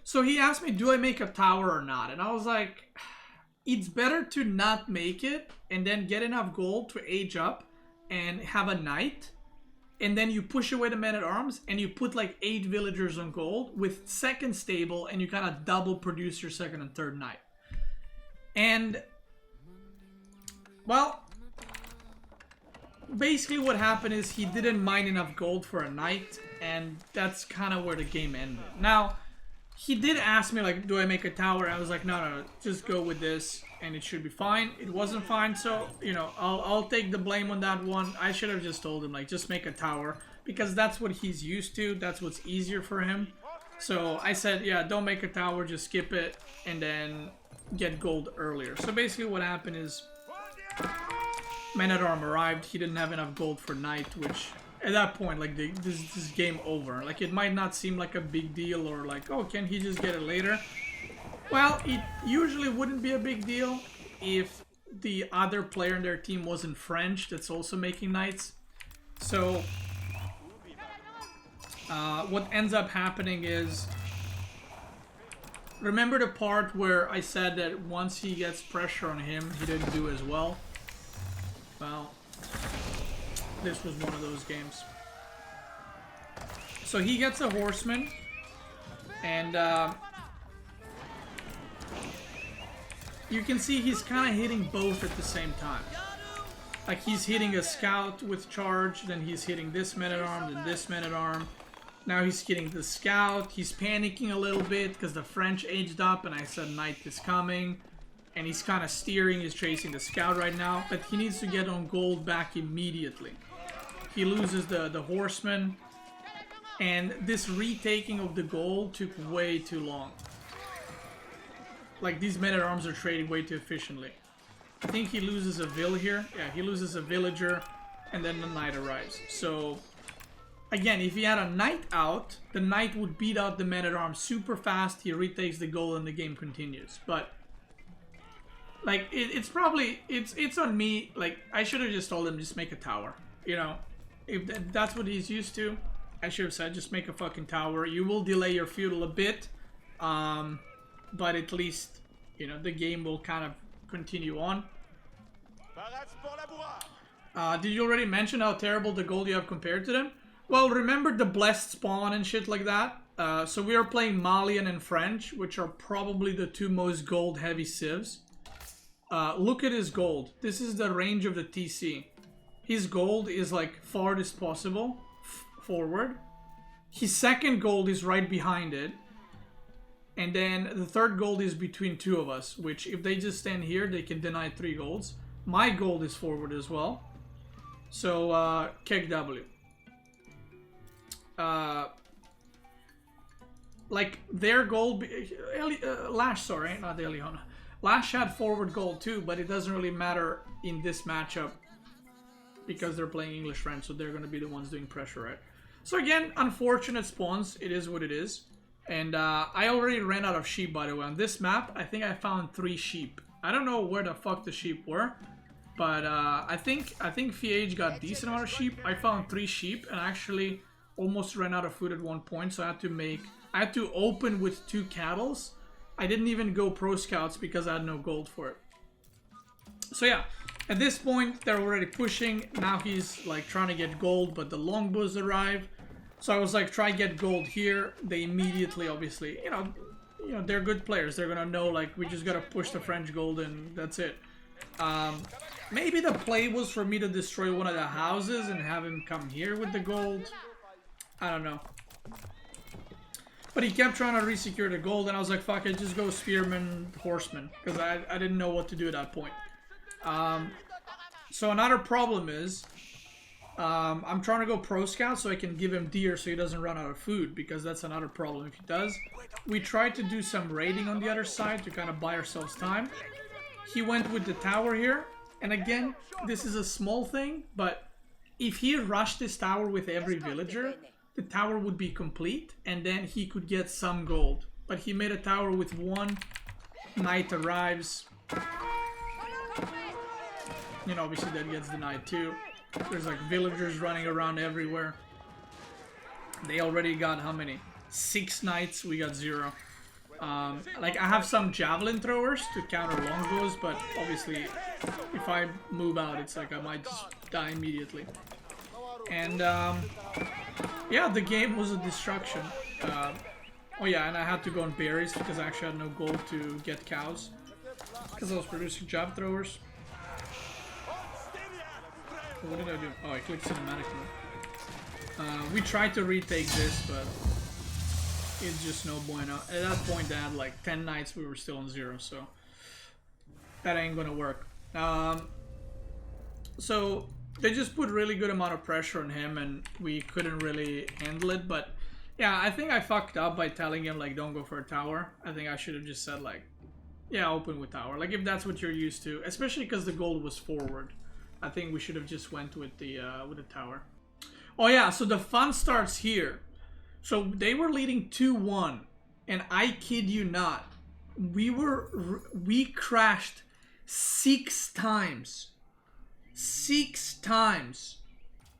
So he asked me, do I make a tower or not? And I was like, it's better to not make it and then get enough gold to age up and have a knight. And then you push away the men-at-arms and you put like 8 villagers on gold with second stable, and you kind of double produce your second and third knight. And, well, basically what happened is he didn't mine enough gold for a knight, and that's kind of where the game ended. Now, he did ask me, like, do I make a tower? I was like, no, just go with this, and it should be fine. It wasn't fine, so, you know, I'll take the blame on that one. I should have just told him, like, just make a tower, because that's what he's used to. That's what's easier for him. So I said, yeah, don't make a tower, just skip it, and then get gold earlier. So basically what happened is, Man-at-Arm arrived, he didn't have enough gold for knight, which at that point, like, this is game over. Like, it might not seem like a big deal, or like, oh, can he just get it later? Well, it usually wouldn't be a big deal if the other player in their team wasn't French that's also making knights. So what ends up happening is, remember the part where I said that once he gets pressure on him, he didn't do as well? Well, this was one of those games. So he gets a horseman, and you can see he's kind of hitting both at the same time. Like, he's hitting a scout with charge, then he's hitting this man-at-arm, then this man-at-arm. Now he's hitting the scout. He's panicking a little bit because the French aged up, and I said knight is coming. And he's kind of steering, he's chasing the scout right now, but he needs to get on gold back immediately. He loses the horseman, and this retaking of the gold took way too long. Like, these men-at-arms are trading way too efficiently. I think he loses a vill here. Yeah, he loses a villager, and then the knight arrives. So, again, if he had a knight out, the knight would beat out the men-at-arms super fast, he retakes the gold, and the game continues. But like, it's probably, it's on me. Like, I should have just told him, just make a tower. You know, if that's what he's used to, I should have said, just make a fucking tower. You will delay your feudal a bit, but at least, you know, the game will kind of continue on. Did you already mention how terrible the gold you have compared to them? Well, remember the blessed spawn and shit like that? So we are playing Malian and French, which are probably the two most gold heavy civs. Look at his gold. This is the range of the TC. His gold is like farthest possible forward. His second gold is right behind it. And then the third gold is between two of us, which if they just stand here, they can deny 3 golds. My gold is forward as well. So, kick W. Like, their gold... Lash, sorry, not Eliona. Lash had forward gold too, but it doesn't really matter in this matchup because they're playing English-French, so they're going to be the ones doing pressure, right? So again, unfortunate spawns. It is what it is. And I already ran out of sheep, by the way. On this map, I think I found 3 sheep. I don't know where the fuck the sheep were, but I think FeAge got a decent amount of sheep. I found 3 sheep and actually almost ran out of food at one point, so I had to open with 2 cattles. I didn't even go pro scouts because I had no gold for it. So yeah, at this point they're already pushing. Now he's like trying to get gold, but the longbows arrive. So I was like, try get gold here. They immediately, obviously, you know, they're good players. They're gonna know, like, we just gotta push the French gold and that's it. Maybe the play was for me to destroy one of the houses and have him come here with the gold. I don't know. But he kept trying to re-secure the gold, and I was like, fuck it, just go Spearman, Horseman, because I didn't know what to do at that point. So another problem is, I'm trying to go Pro Scout so I can give him deer so he doesn't run out of food, because that's another problem if he does. We tried to do some raiding on the other side to kind of buy ourselves time. He went with the tower here, and again, this is a small thing, but if he rushed this tower with every villager, the tower would be complete, and then he could get some gold. But he made a tower with 1, knight arrives. You know, obviously that gets denied too. There's like villagers running around everywhere. They already got how many? 6 knights, we got 0. Like, I have some javelin throwers to counter longbows, but obviously if I move out, it's like I might just die immediately. And yeah, the game was a destruction. Oh yeah, and I had to go on berries because I actually had no gold to get cows because I was producing jav throwers. What did I do? Oh, I clicked cinematic mode. We tried to retake this, but it's just no bueno. At that point, they had like 10 knights, we were still on 0, so that ain't gonna work. So they just put really good amount of pressure on him, and we couldn't really handle it. But yeah, I think I fucked up by telling him like don't go for a tower. I think I should have just said like, yeah, open with tower. Like if that's what you're used to, especially because the gold was forward. I think we should have just went with the tower. Oh yeah, so the fun starts here. So they were leading 2-1, and I kid you not, we crashed 6 times. 6 times.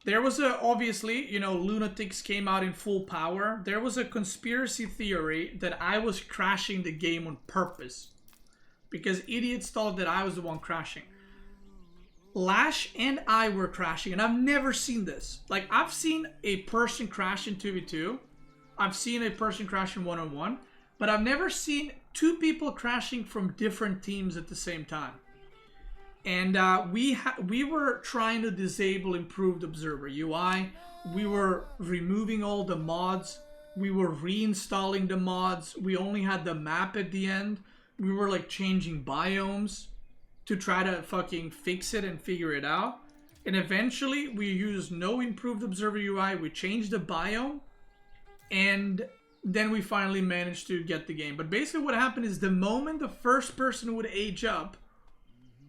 There was obviously, you know, lunatics came out in full power. There was a conspiracy theory that I was crashing the game on purpose because idiots thought that I was the one crashing. Lash and I were crashing, and I've never seen this. Like, I've seen a person crash in 2v2. I've seen a person crash in 1-on-1, but I've never seen 2 people crashing from different teams at the same time. And we were trying to disable improved observer UI. We were removing all the mods. We were reinstalling the mods. We only had the map at the end. We were like changing biomes to try to fucking fix it and figure it out. And eventually we used no improved observer UI. We changed the biome. And then we finally managed to get the game. But basically what happened is the moment the first person would age up,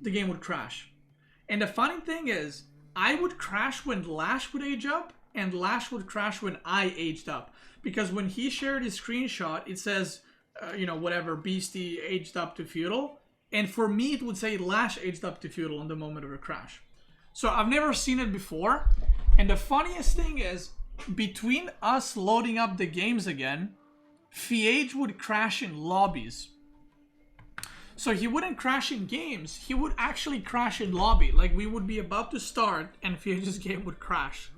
the game would crash. And the funny thing is, I would crash when Lash would age up, and Lash would crash when I aged up. Because when he shared his screenshot, it says, you know, whatever, Beasty aged up to feudal. And for me, it would say Lash aged up to feudal in the moment of a crash. So I've never seen it before. And the funniest thing is, between us loading up the games again, FeAge would crash in lobbies. So he wouldn't crash in games, he would actually crash in lobby. Like we would be about to start and FeAge's game would crash.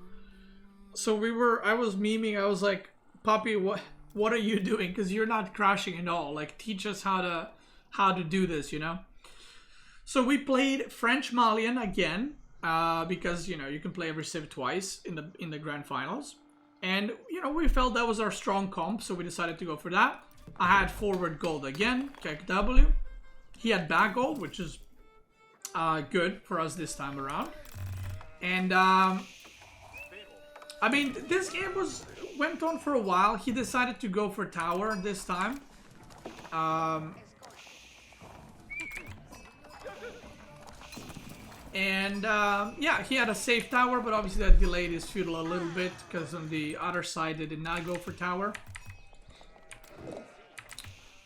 So I was memeing, I was like, Poppy, what are you doing? Because you're not crashing at all. Like teach us how to do this, you know? So we played French Malian again. Because you know you can play every civ twice in the grand finals, and you know we felt that was our strong comp, so we decided to go for that. I had forward gold again, kick W. He had back gold, which is good for us this time around. And I mean this game went on for a while. He decided to go for tower this time. And yeah, he had a safe tower, but obviously that delayed his feudal a little bit because on the other side they did not go for tower.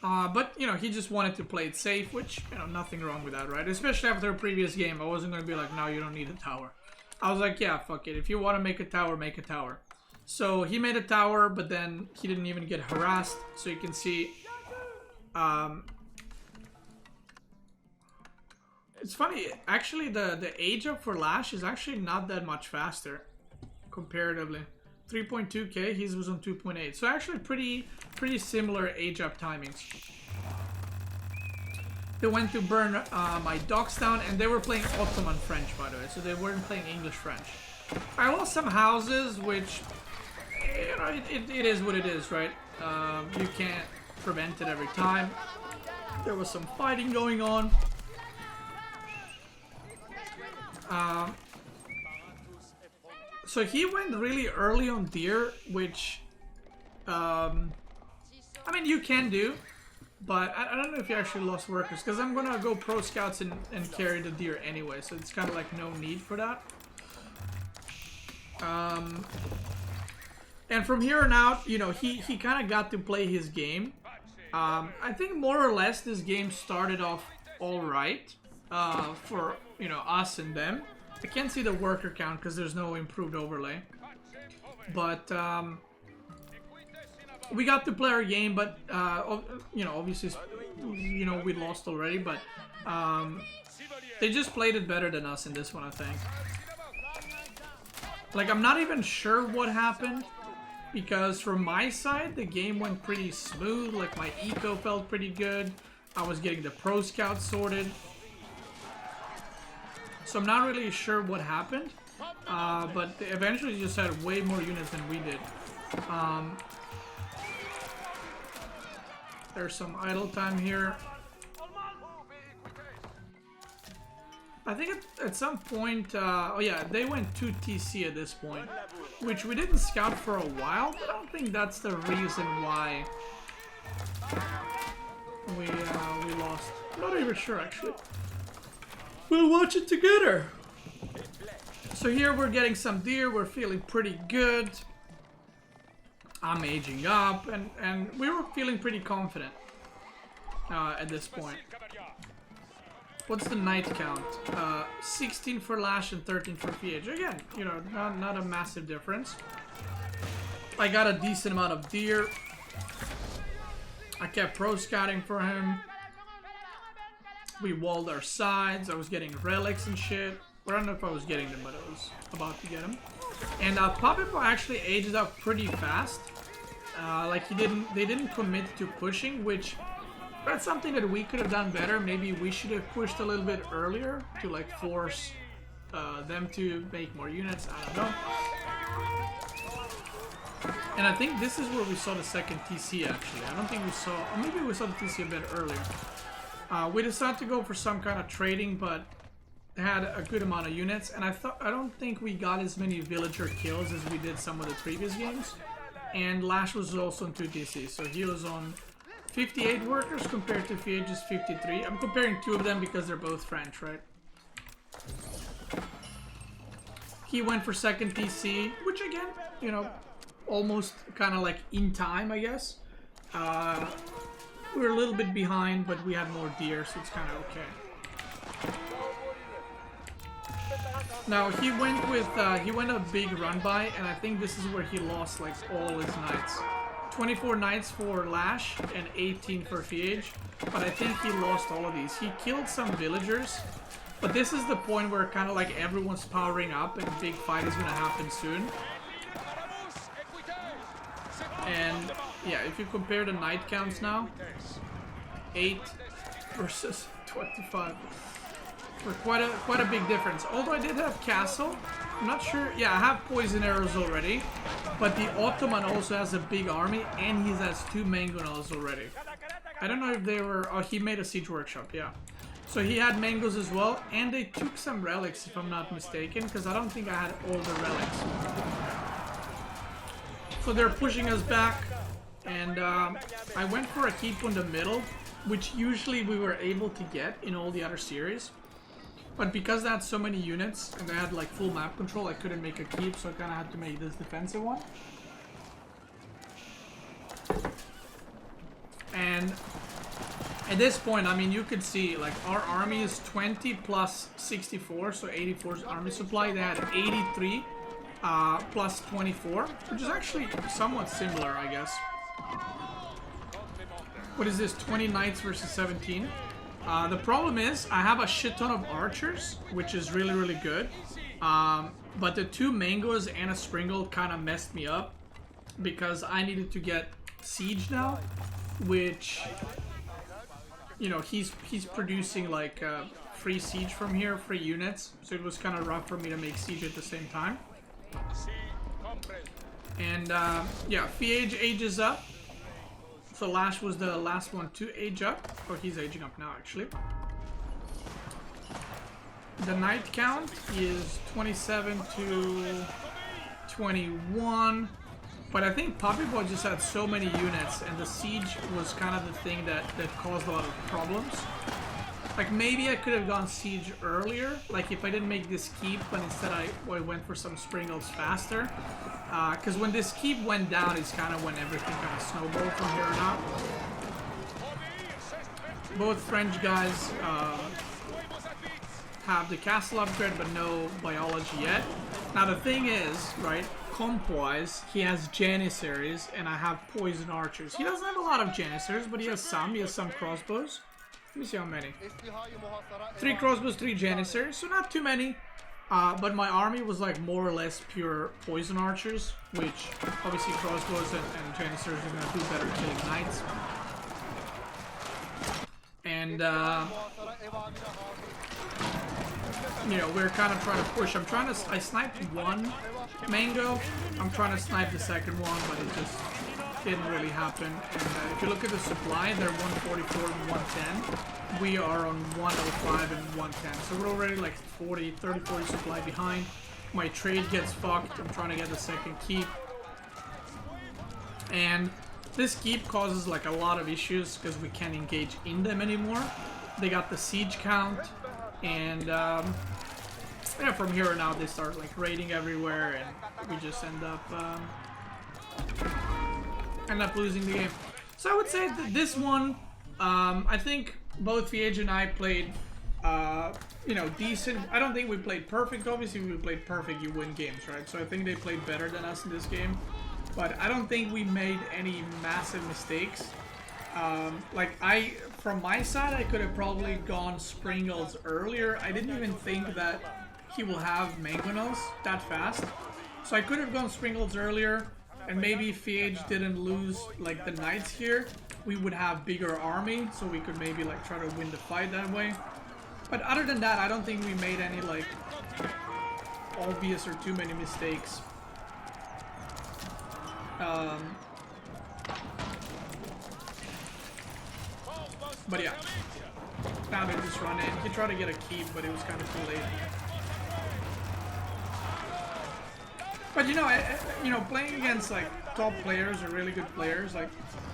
But you know, he just wanted to play it safe, which, you know, nothing wrong with that, right? Especially after a previous game, I wasn't going to be like, no, you don't need a tower. I was like, yeah, fuck it. If you want to make a tower, make a tower. So he made a tower, but then he didn't even get harassed. So you can see, it's funny, actually the age up for Lash is actually not that much faster, comparatively. 3.2k, his was on 2.8, so actually pretty similar age up timings. They went to burn my docks down, and they were playing Ottoman French, by the way, so they weren't playing English French. I lost some houses, which, you know, it is what it is, right? You can't prevent it every time. There was some fighting going on. So he went really early on deer, which, I mean, you can do, but I don't know if you actually lost workers, because I'm gonna go pro scouts and carry the deer anyway, so it's kind of like no need for that. And from here on out, you know, he kind of got to play his game. I think more or less this game started off all right for, you know, us and them. I can't see the worker count because there's no improved overlay. But we got to play our game, but you know, obviously, you know, we lost already, but they just played it better than us in this one, I think. Like, I'm not even sure what happened, because from my side, the game went pretty smooth. Like, my eco felt pretty good. I was getting the pro scout sorted. So I'm not really sure what happened, but they eventually just had way more units than we did. There's some idle time here. I think at some point, oh yeah, they went 2 TC at this point, which we didn't scout for a while, but I don't think that's the reason why we lost. I'm not even sure, actually. We'll watch it together. So here we're getting some deer, we're feeling pretty good. I'm aging up, and we were feeling pretty confident at this point. What's the night count? 16 for Lash and 13 for FeAge. Again, you know, not a massive difference. I got a decent amount of deer. I kept pro scouting for him. We walled our sides. I was getting relics and shit. I don't know if I was getting them, but I was about to get them. And Puppet actually aged up pretty fast. Like they didn't commit to pushing, which that's something that we could have done better. Maybe we should have pushed a little bit earlier to like force them to make more units. I don't know. And I think this is where we saw the second TC actually. I don't think we saw, or maybe we saw the TC a bit earlier. We decided to go for some kind of trading, but had a good amount of units, and I don't think we got as many villager kills as we did some of the previous games. And Lash was also on 2 TC, so he was on 58 workers compared to FeAge's 53. I'm comparing 2 of them because they're both French, right? He went for second TC, which again, you know, almost kind of like in time, I guess. We were a little bit behind, but we had more deer, so it's kind of okay. Now he went with he went a big run by, and I think this is where he lost like all his knights. 24 knights for Lash and 18 for FeAge, but I think he lost all of these. He killed some villagers, but this is the point where kind of like everyone's powering up and a big fight is gonna happen soon. And yeah, if you compare the knight counts now, 8 versus 25. For quite a big difference. Although I did have castle, I'm not sure. Yeah, I have poison arrows already, but the Ottoman also has a big army, and he has 2 mangonels already. I don't know if they were. Oh, he made a siege workshop. Yeah, so he had mangoes as well, and they took some relics, if I'm not mistaken, because I don't think I had all the relics. So they're pushing us back, and I went for a keep in the middle, which usually we were able to get in all the other series. But because they had so many units and they had like full map control, I couldn't make a keep, so I kind of had to make this defensive one. And at this point, I mean, you could see like our army is 20 plus 64, so 84's army supply. They had 83 plus 24, which is actually somewhat similar, I guess. What is this? 20 knights versus 17. The problem is I have a shit ton of archers, which is really, really good. But the 2 mangoes and a springle kind of messed me up because I needed to get siege now, which, you know, he's producing like free siege from here, free units. So it was kind of rough for me to make siege at the same time. And yeah, FeAge ages up. So Lash was the last one to age up. Oh, he's aging up now, actually. The knight count is 27 to 21. But I think Poppy Boy just had so many units, and the siege was kind of the thing that caused a lot of problems. Like, maybe I could have gone siege earlier, like if I didn't make this keep, but instead I went for some springles faster. Because when this keep went down, it's kind of when everything kind of snowballed from here on out. Both French guys have the castle upgrade, but no biology yet. Now the thing is, right, comp-wise, he has Janissaries and I have Poison Archers. He doesn't have a lot of Janissaries, but he has some. He has some crossbows. Let me see how many. 3 crossbows, 3 Janissaries, so not too many. But my army was like more or less pure Poison Archers, which obviously crossbows and Janissaries are going to do better killing knights. And, you know, we're kind of trying to push. I sniped one mango. I'm trying to snipe the second one, but it just didn't really happen. And if you look at the supply, they're 144 and 110. We are on 105 and 110. So we're already like 30, 40 supply behind. My trade gets fucked. I'm trying to get the second keep. And this keep causes like a lot of issues because we can't engage in them anymore. They got the siege count. And yeah, from here on out they start like raiding everywhere, and we just end up losing the game. So I would say that this one, I think both FeAge and I played, you know, decent. I don't think we played perfect. Obviously, if we played perfect, you win games, right? So I think they played better than us in this game, but I don't think we made any massive mistakes. Like from my side, I could have probably gone Springles earlier. I didn't even think that he will have Mangonels that fast. So I could have gone Springles earlier, and maybe if FeAge didn't lose like the knights here, we would have bigger army, so we could maybe like try to win the fight that way. But other than that, I don't think we made any like obvious or too many mistakes. But yeah, now they just run in. He tried to get a keep, but it was kind of too late. But you know, playing against like top players or really good players, like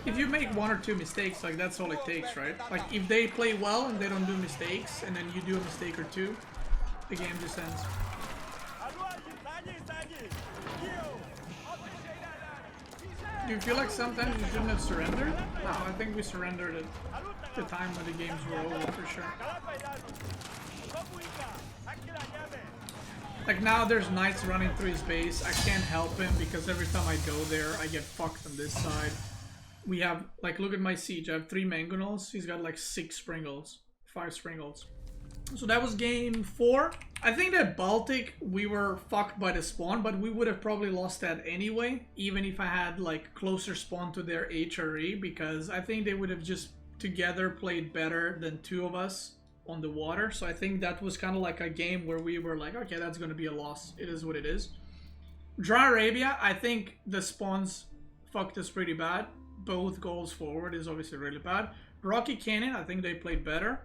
if you make 1 or 2 mistakes, like that's all it takes, right? Like if they play well and they don't do mistakes, and then you do a mistake or 2, the game just ends. Do you feel like sometimes you shouldn't have surrendered? No, I think we surrendered at the time when the games were over for sure. Like now there's knights running through his base. I can't help him because every time I go there, I get fucked on this side. We have, like, look at my siege. I have 3 Mangonels. He's got like 6 Springles. 5 Springles. So that was game 4. I think that Baltic, we were fucked by the spawn, but we would have probably lost that anyway, even if I had like closer spawn to their HRE, because I think they would have just together played better than 2 of us on the water. So I think that was kind of like a game where we were like, okay, that's going to be a loss. It is what it is. Dry Arabia, I think the spawns fucked us pretty bad. Both goals forward is obviously really bad. Rocky Canyon, I think they played better.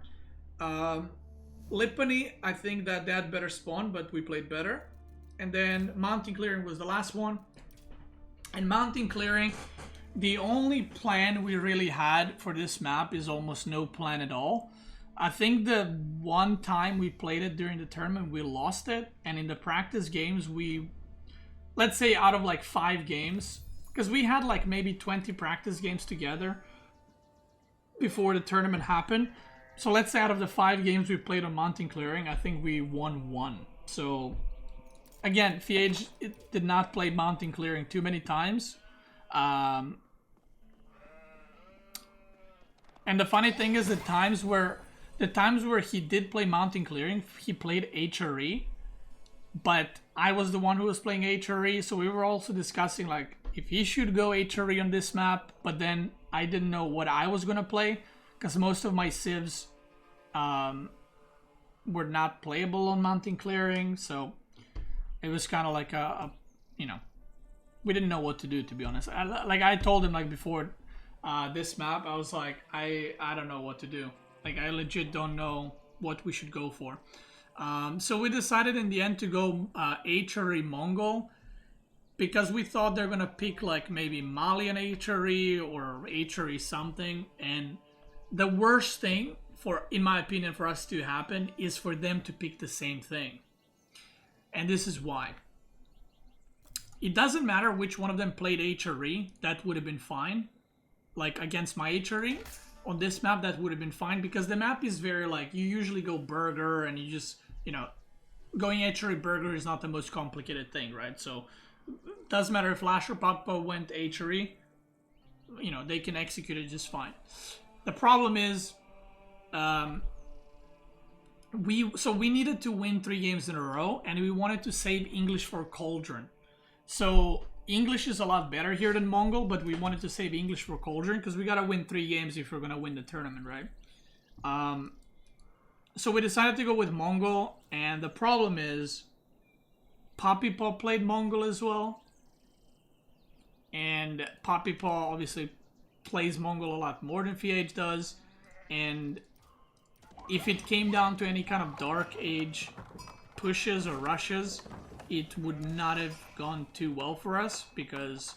Lipany, I think that they had better spawn, but we played better. And then Mountain Clearing was the last one. And Mountain Clearing, the only plan we really had for this map is almost no plan at all. I think the one time we played it during the tournament, we lost it. And in the practice games, we, let's say out of like 5 games, because we had like maybe 20 practice games together before the tournament happened. So let's say out of the 5 games we played on Mountain Clearing, I think we won 1. So again, FeAge did not play Mountain Clearing too many times. And the funny thing is the times where he did play Mountain Clearing, he played HRE. But I was the one who was playing HRE, so we were also discussing like if he should go HRE on this map, but then I didn't know what I was gonna play. Because most of my civs were not playable on Mountain Clearing, so it was kind of like you know, we didn't know what to do, to be honest. Like I told him like before this map, I was like, I don't know what to do. Like I legit don't know what we should go for. So we decided in the end to go HRE Mongol, because we thought they're gonna pick like maybe Malian HRE or HRE something, and the worst thing, in my opinion, for us to happen is for them to pick the same thing. And this is why. It doesn't matter which one of them played HRE, that would have been fine. Like against my HRE, on this map that would have been fine, because the map is very like, you usually go burger and you just, you know, going HRE burger is not the most complicated thing, right? So Doesn't matter if Lash or Papa went HRE, you know, they can execute it just fine. The problem is, we needed to win 3 games in a row, and we wanted to save English for Cauldron. So English is a lot better here than Mongol, but we wanted to save English for Cauldron because we gotta win 3 games if we're gonna win the tournament, right? So we decided to go with Mongol, and the problem is Poppy Paw played Mongol as well, and Poppy Paw obviously plays Mongol a lot more than FeAge does, and if it came down to any kind of Dark Age pushes or rushes, it would not have gone too well for us because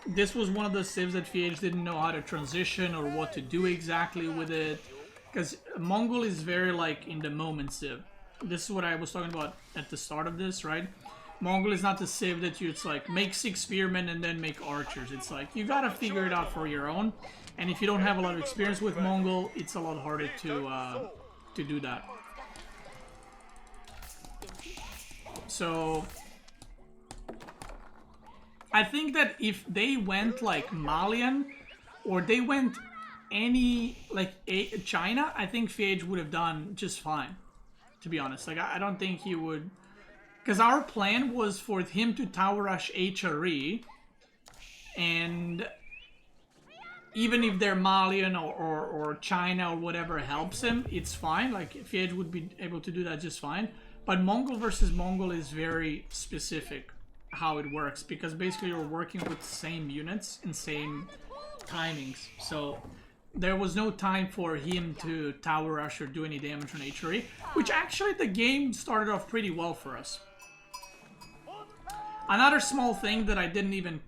this was one of the civs that FeAge didn't know how to transition or what to do exactly with it. Because Mongol is very like in the moment civ. This is what I was talking about at the start of this, right? Mongol is not the civ that it's like make 6 spearmen and then make archers. It's like you gotta figure it out for your own. And if you don't have a lot of experience with Mongol, it's a lot harder to do that. So I think that if they went like Malian or they went any like China, I think FeAge would have done just fine, to be honest. Like I don't think he would, because our plan was for him to tower rush HRE, and even if they're Malian or China or whatever helps him, it's fine. Like FeAge would be able to do that just fine. But Mongol versus Mongol is very specific how it works, because basically you're working with same units and same timings. So there was no time for him to tower rush or do any damage on HRE, which actually the game started off pretty well for us. Another small thing that I didn't even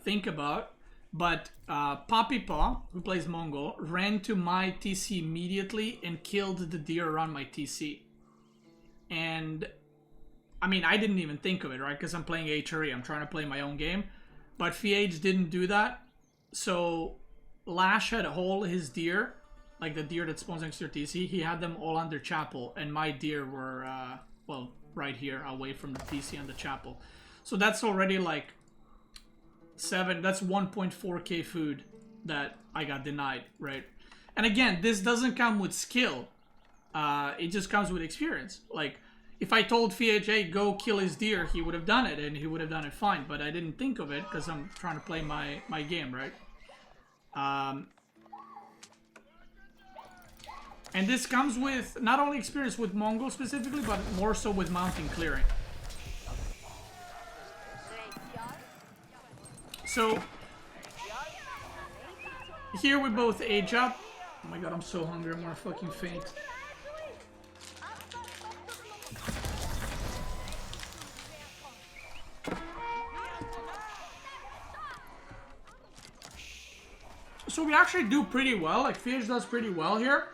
think about, but Poppy Paw, who plays Mongol, ran to my TC immediately and killed the deer around my TC. And I mean, I didn't even think of it, right? Because I'm playing HRE, I'm trying to play my own game. But FeAge didn't do that. So Lash had all his deer, like the deer that spawns next to your TC, he had them all under chapel. And my deer were, well, right here, away from the TC and the chapel. So that's already like that's 1.4k food that I got denied, right? And again, this doesn't come with skill. It just comes with experience. Like, if I told FeAge, hey, go kill his deer, he would have done it, and he would have done it fine. But I didn't think of it, because I'm trying to play my game, right? And this comes with not only experience with Mongol specifically, but more so with mountain clearing. So, here we both age up. Oh my god, I'm so hungry, I'm gonna fucking faint. So we actually do pretty well, like FeAge does pretty well here.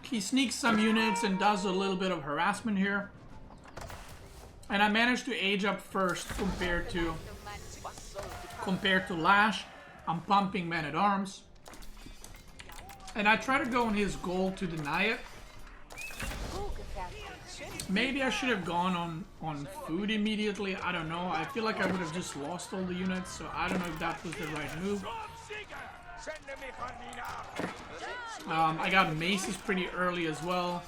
He sneaks some units and does a little bit of harassment here. And I managed to age up first compared to Lash. I'm pumping Man-at-Arms. And I try to go on his goal to deny it. Maybe I should have gone on food immediately. I don't know. I feel like I would have just lost all the units, so I don't know if that was the right move. I got maces pretty early as well.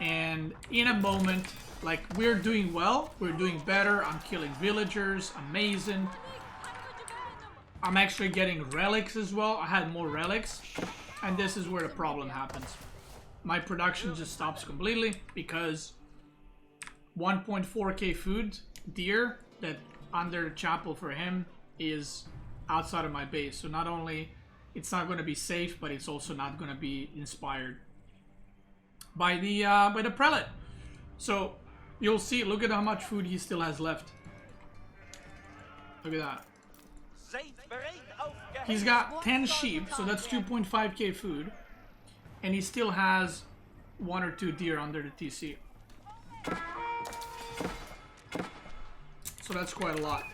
And in a moment, like, we're doing well. We're doing better. I'm killing villagers. Amazing. I'm actually getting relics as well. I had more relics. And this is where the problem happens. My production just stops completely because 1.4k food deer that under chapel for him is outside of my base. So not only it's not going to be safe, but it's also not going to be inspired by the prelate. So you'll see, look at how much food he still has left. Look at that. He's got 10 sheep, so that's 2.5k food. And he still has 1 or 2 deer under the TC. So that's quite a lot.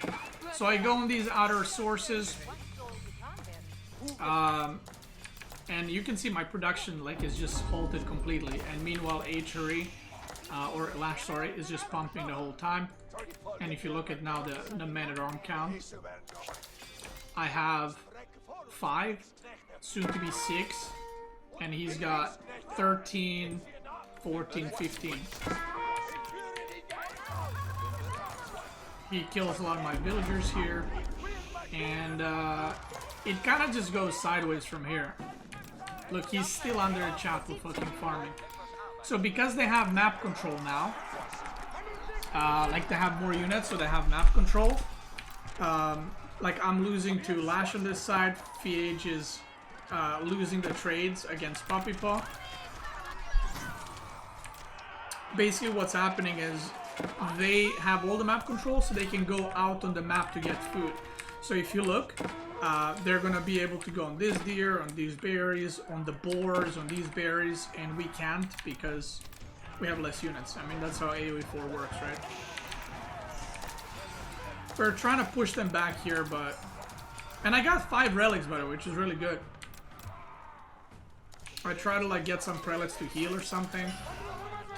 So I go on these outer sources. And and you can see my production like is just halted completely, and meanwhile Archery or Lash, sorry, is just pumping the whole time. And if you look at now the man-at-arm count, I have 5, soon to be 6, and he's got 13, 14, 15. He kills a lot of my villagers here, and it kind of just goes sideways from here. Look, he's still under a chapel fucking farming. So because they have map control now, like they have more units, so they have map control. Like I'm losing to Lash on this side, FeAge is losing the trades against Puppy Paw. Basically what's happening is they have all the map control, so they can go out on the map to get food. So if you look, they're gonna be able to go on this deer, on these berries, on the boars, on these berries, and we can't because we have less units. I mean, that's how AOE4 works, right? We're trying to push them back here, but... And I got 5 relics, by the way, which is really good. I try to, like, get some prelates to heal or something.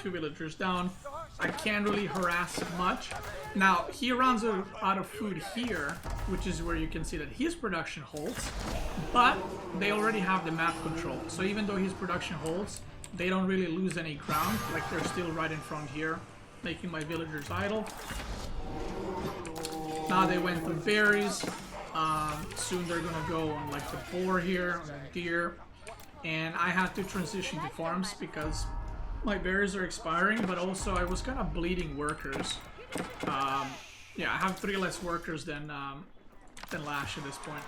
2 villagers down. I can't really harass much. Now, he runs out of food here, which is where you can see that his production holds. But they already have the map control. So even though his production holds, they don't really lose any ground. Like, they're still right in front here, making my villagers idle. Now they went for berries. Soon they're gonna go on like the boar here, on the deer. And I had to transition to farms because my berries are expiring, but also I was kind of bleeding workers. Yeah, I have 3 less workers than Lash at this point.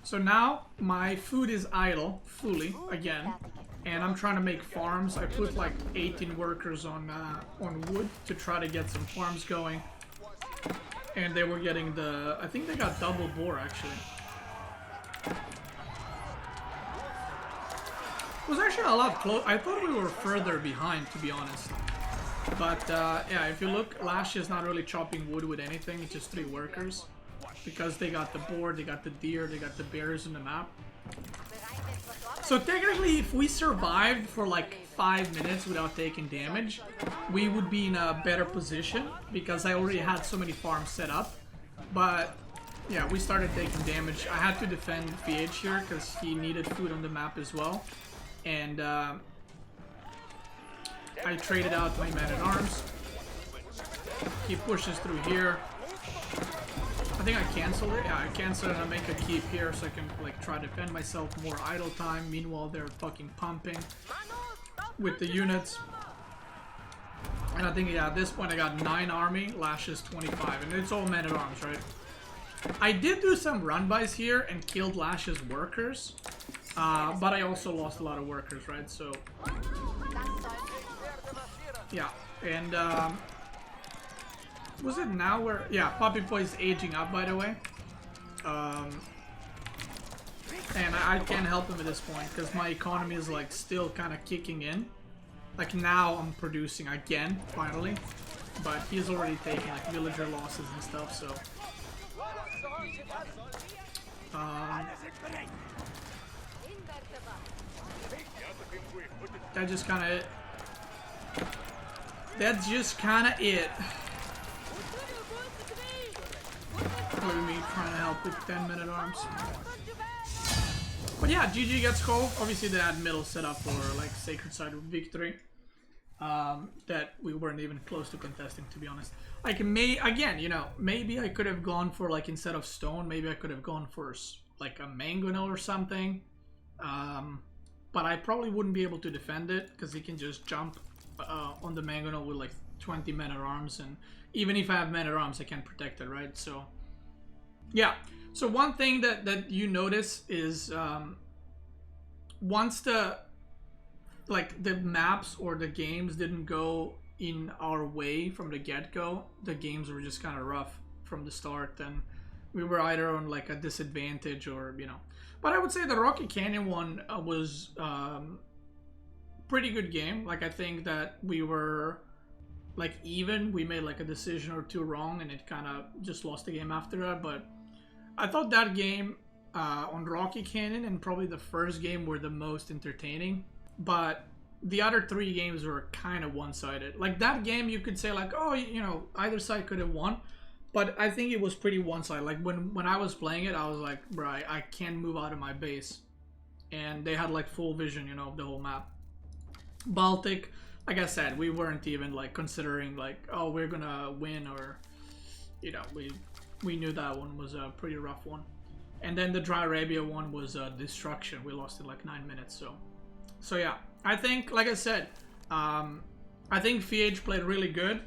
So now my food is idle fully again, and I'm trying to make farms. I put like 18 workers on wood to try to get some farms going, and they were getting I think they got double boar actually. It was actually a lot close. I thought we were further behind, to be honest. But yeah, if you look, Lash is not really chopping wood with anything. It's just 3 workers. Because they got the boar, they got the deer, they got the bears in the map. So technically, if we survived for like 5 minutes without taking damage, we would be in a better position because I already had so many farms set up. But yeah, we started taking damage. I had to defend FeAge here because he needed food on the map as well. And I traded out my man-at-arms. He pushes through here. I think I canceled it. Yeah, I canceled it and I make a keep here so I can like try to defend myself, more idle time. Meanwhile, they're fucking pumping with the units. And I think, yeah, at this point I got 9 army, Lash is 25, and it's all man-at-arms, right? I did do some run-bys here and killed Lash's workers, but I also lost a lot of workers, right? So, yeah, and was it now where... Yeah, Puppy Boy is aging up, by the way. And I can't help him at this point, because my economy is, like, still kind of kicking in. Like, now I'm producing again, finally. But he's already taking, like, villager losses and stuff, so... That's just kind of it. That's just kind of it. Look at me trying to help with 10 man-at-arms. But yeah, GG gets called. Obviously they had middle set up for like Sacred Side victory. That we weren't even close to contesting, to be honest. Like, again, you know, maybe I could have gone for, like, instead of stone, maybe I could have gone for like a mangonel or something. But I probably wouldn't be able to defend it because he can just jump on the mangonel with like 20 men-at-arms, and even if I have men-at-arms I can't protect it, right? So yeah, so one thing that you notice is once the maps or the games didn't go in our way from the get-go, the games were just kind of rough from the start, and we were either on like a disadvantage or, you know. But I would say the Rocky Canyon one was pretty good game. Like, I think that we were like even. We made like a decision or two wrong, and it kind of just lost the game after that. But I thought that game on Rocky Canyon and probably the first game were the most entertaining. But the other three games were kind of one-sided. Like that game, you could say like, oh, you know, either side could have won. But I think it was pretty one-sided. Like when I was playing it, I was like, bro, I can't move out of my base. And they had like full vision, you know, of the whole map. Baltic, like I said, we weren't even like considering like, oh, we're gonna win, or, you know, we knew that one was a pretty rough one. And then the Dry Arabia one was destruction. We lost it like 9 minutes. So yeah, I think, like I said, I think FeAge played really good.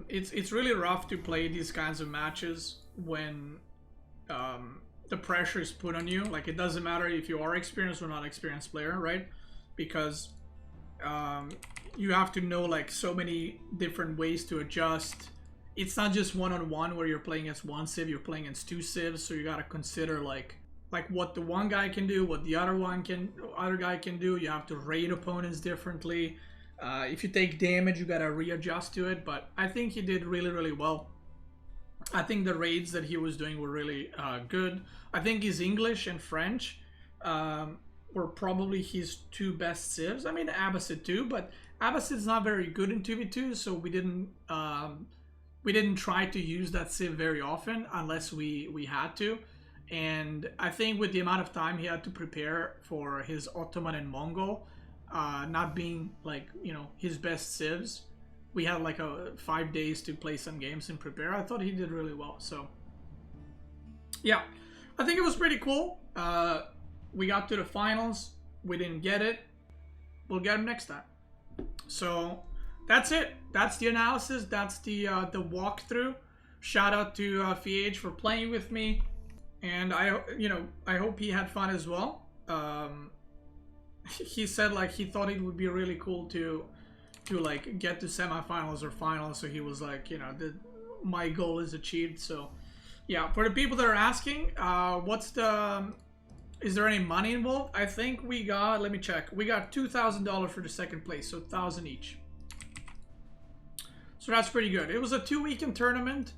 It's really rough to play these kinds of matches when the pressure is put on you. Like, it doesn't matter if you are experienced or not experienced player, right? Because you have to know like so many different ways to adjust. It's not just one-on-one where you're playing against one civ, you're playing against two civs, so you gotta consider like what the one guy can do, what the other guy can do. You have to raid opponents differently. If you take damage, you gotta readjust to it. But I think he did really, really well. I think the raids that he was doing were really good. I think his English and French were probably his two best civs. I mean, Abbasid too, but Abbasid's not very good in 2v2, so we didn't try to use that civ very often unless we had to. And I think with the amount of time he had to prepare for his Ottoman and Mongol, not being like, you know, his best civs, we had like 5 days to play some games and prepare. I thought he did really well. So yeah, I think it was pretty cool. We got to the finals. We didn't get it. We'll get him next time. So that's it. That's the analysis. That's the walkthrough. Shout out to FeAge for playing with me, and I hope he had fun as well. He said like he thought it would be really cool to like get to semifinals or finals. So he was like, you know, my goal is achieved. So yeah, for the people that are asking, is there any money involved? I think we got, let me check. We got $2,000 for the second place, so 1,000 each. So that's pretty good. It was a 2-weekend tournament.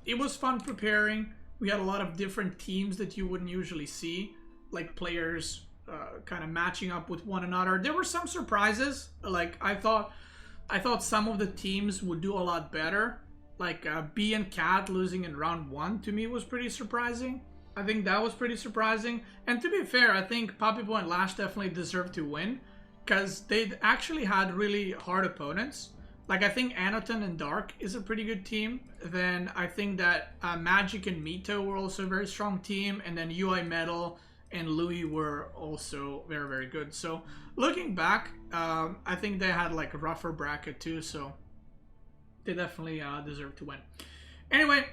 It was fun preparing. We had a lot of different teams that you wouldn't usually see, like players kind of matching up with one another. There were some surprises. Like I thought some of the teams would do a lot better. Like BNCat losing in round 1 to me was pretty surprising. I think that was pretty surprising. And to be fair, I think Poppy Boy and Lash definitely deserved to win, because they actually had really hard opponents. Like, I think Anatol and Dark is a pretty good team. Then I think that Magic and Mito were also a very strong team. And then UI Metal and Louis were also very, very good. So looking back, I think they had like a rougher bracket too. So they definitely deserve to win. Anyway,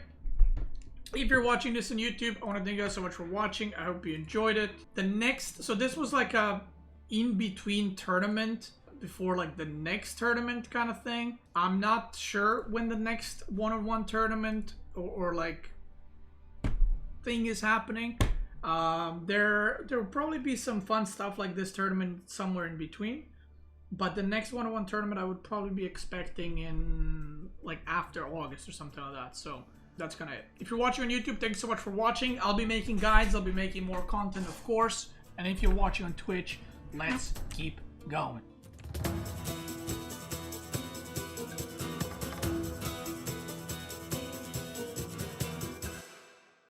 if you're watching this on YouTube, I want to thank you guys so much for watching. I hope you enjoyed it. So this was like a in-between tournament before like the next tournament kind of thing. I'm not sure when the next one-on-one tournament or like thing is happening. There will probably be some fun stuff like this tournament somewhere in between. But the next one-on-one tournament I would probably be expecting in like after August or something like that. So that's kind of it. If you're watching on YouTube, thanks so much for watching. I'll be making guides. I'll be making more content, of course. And if you're watching on Twitch, let's keep going.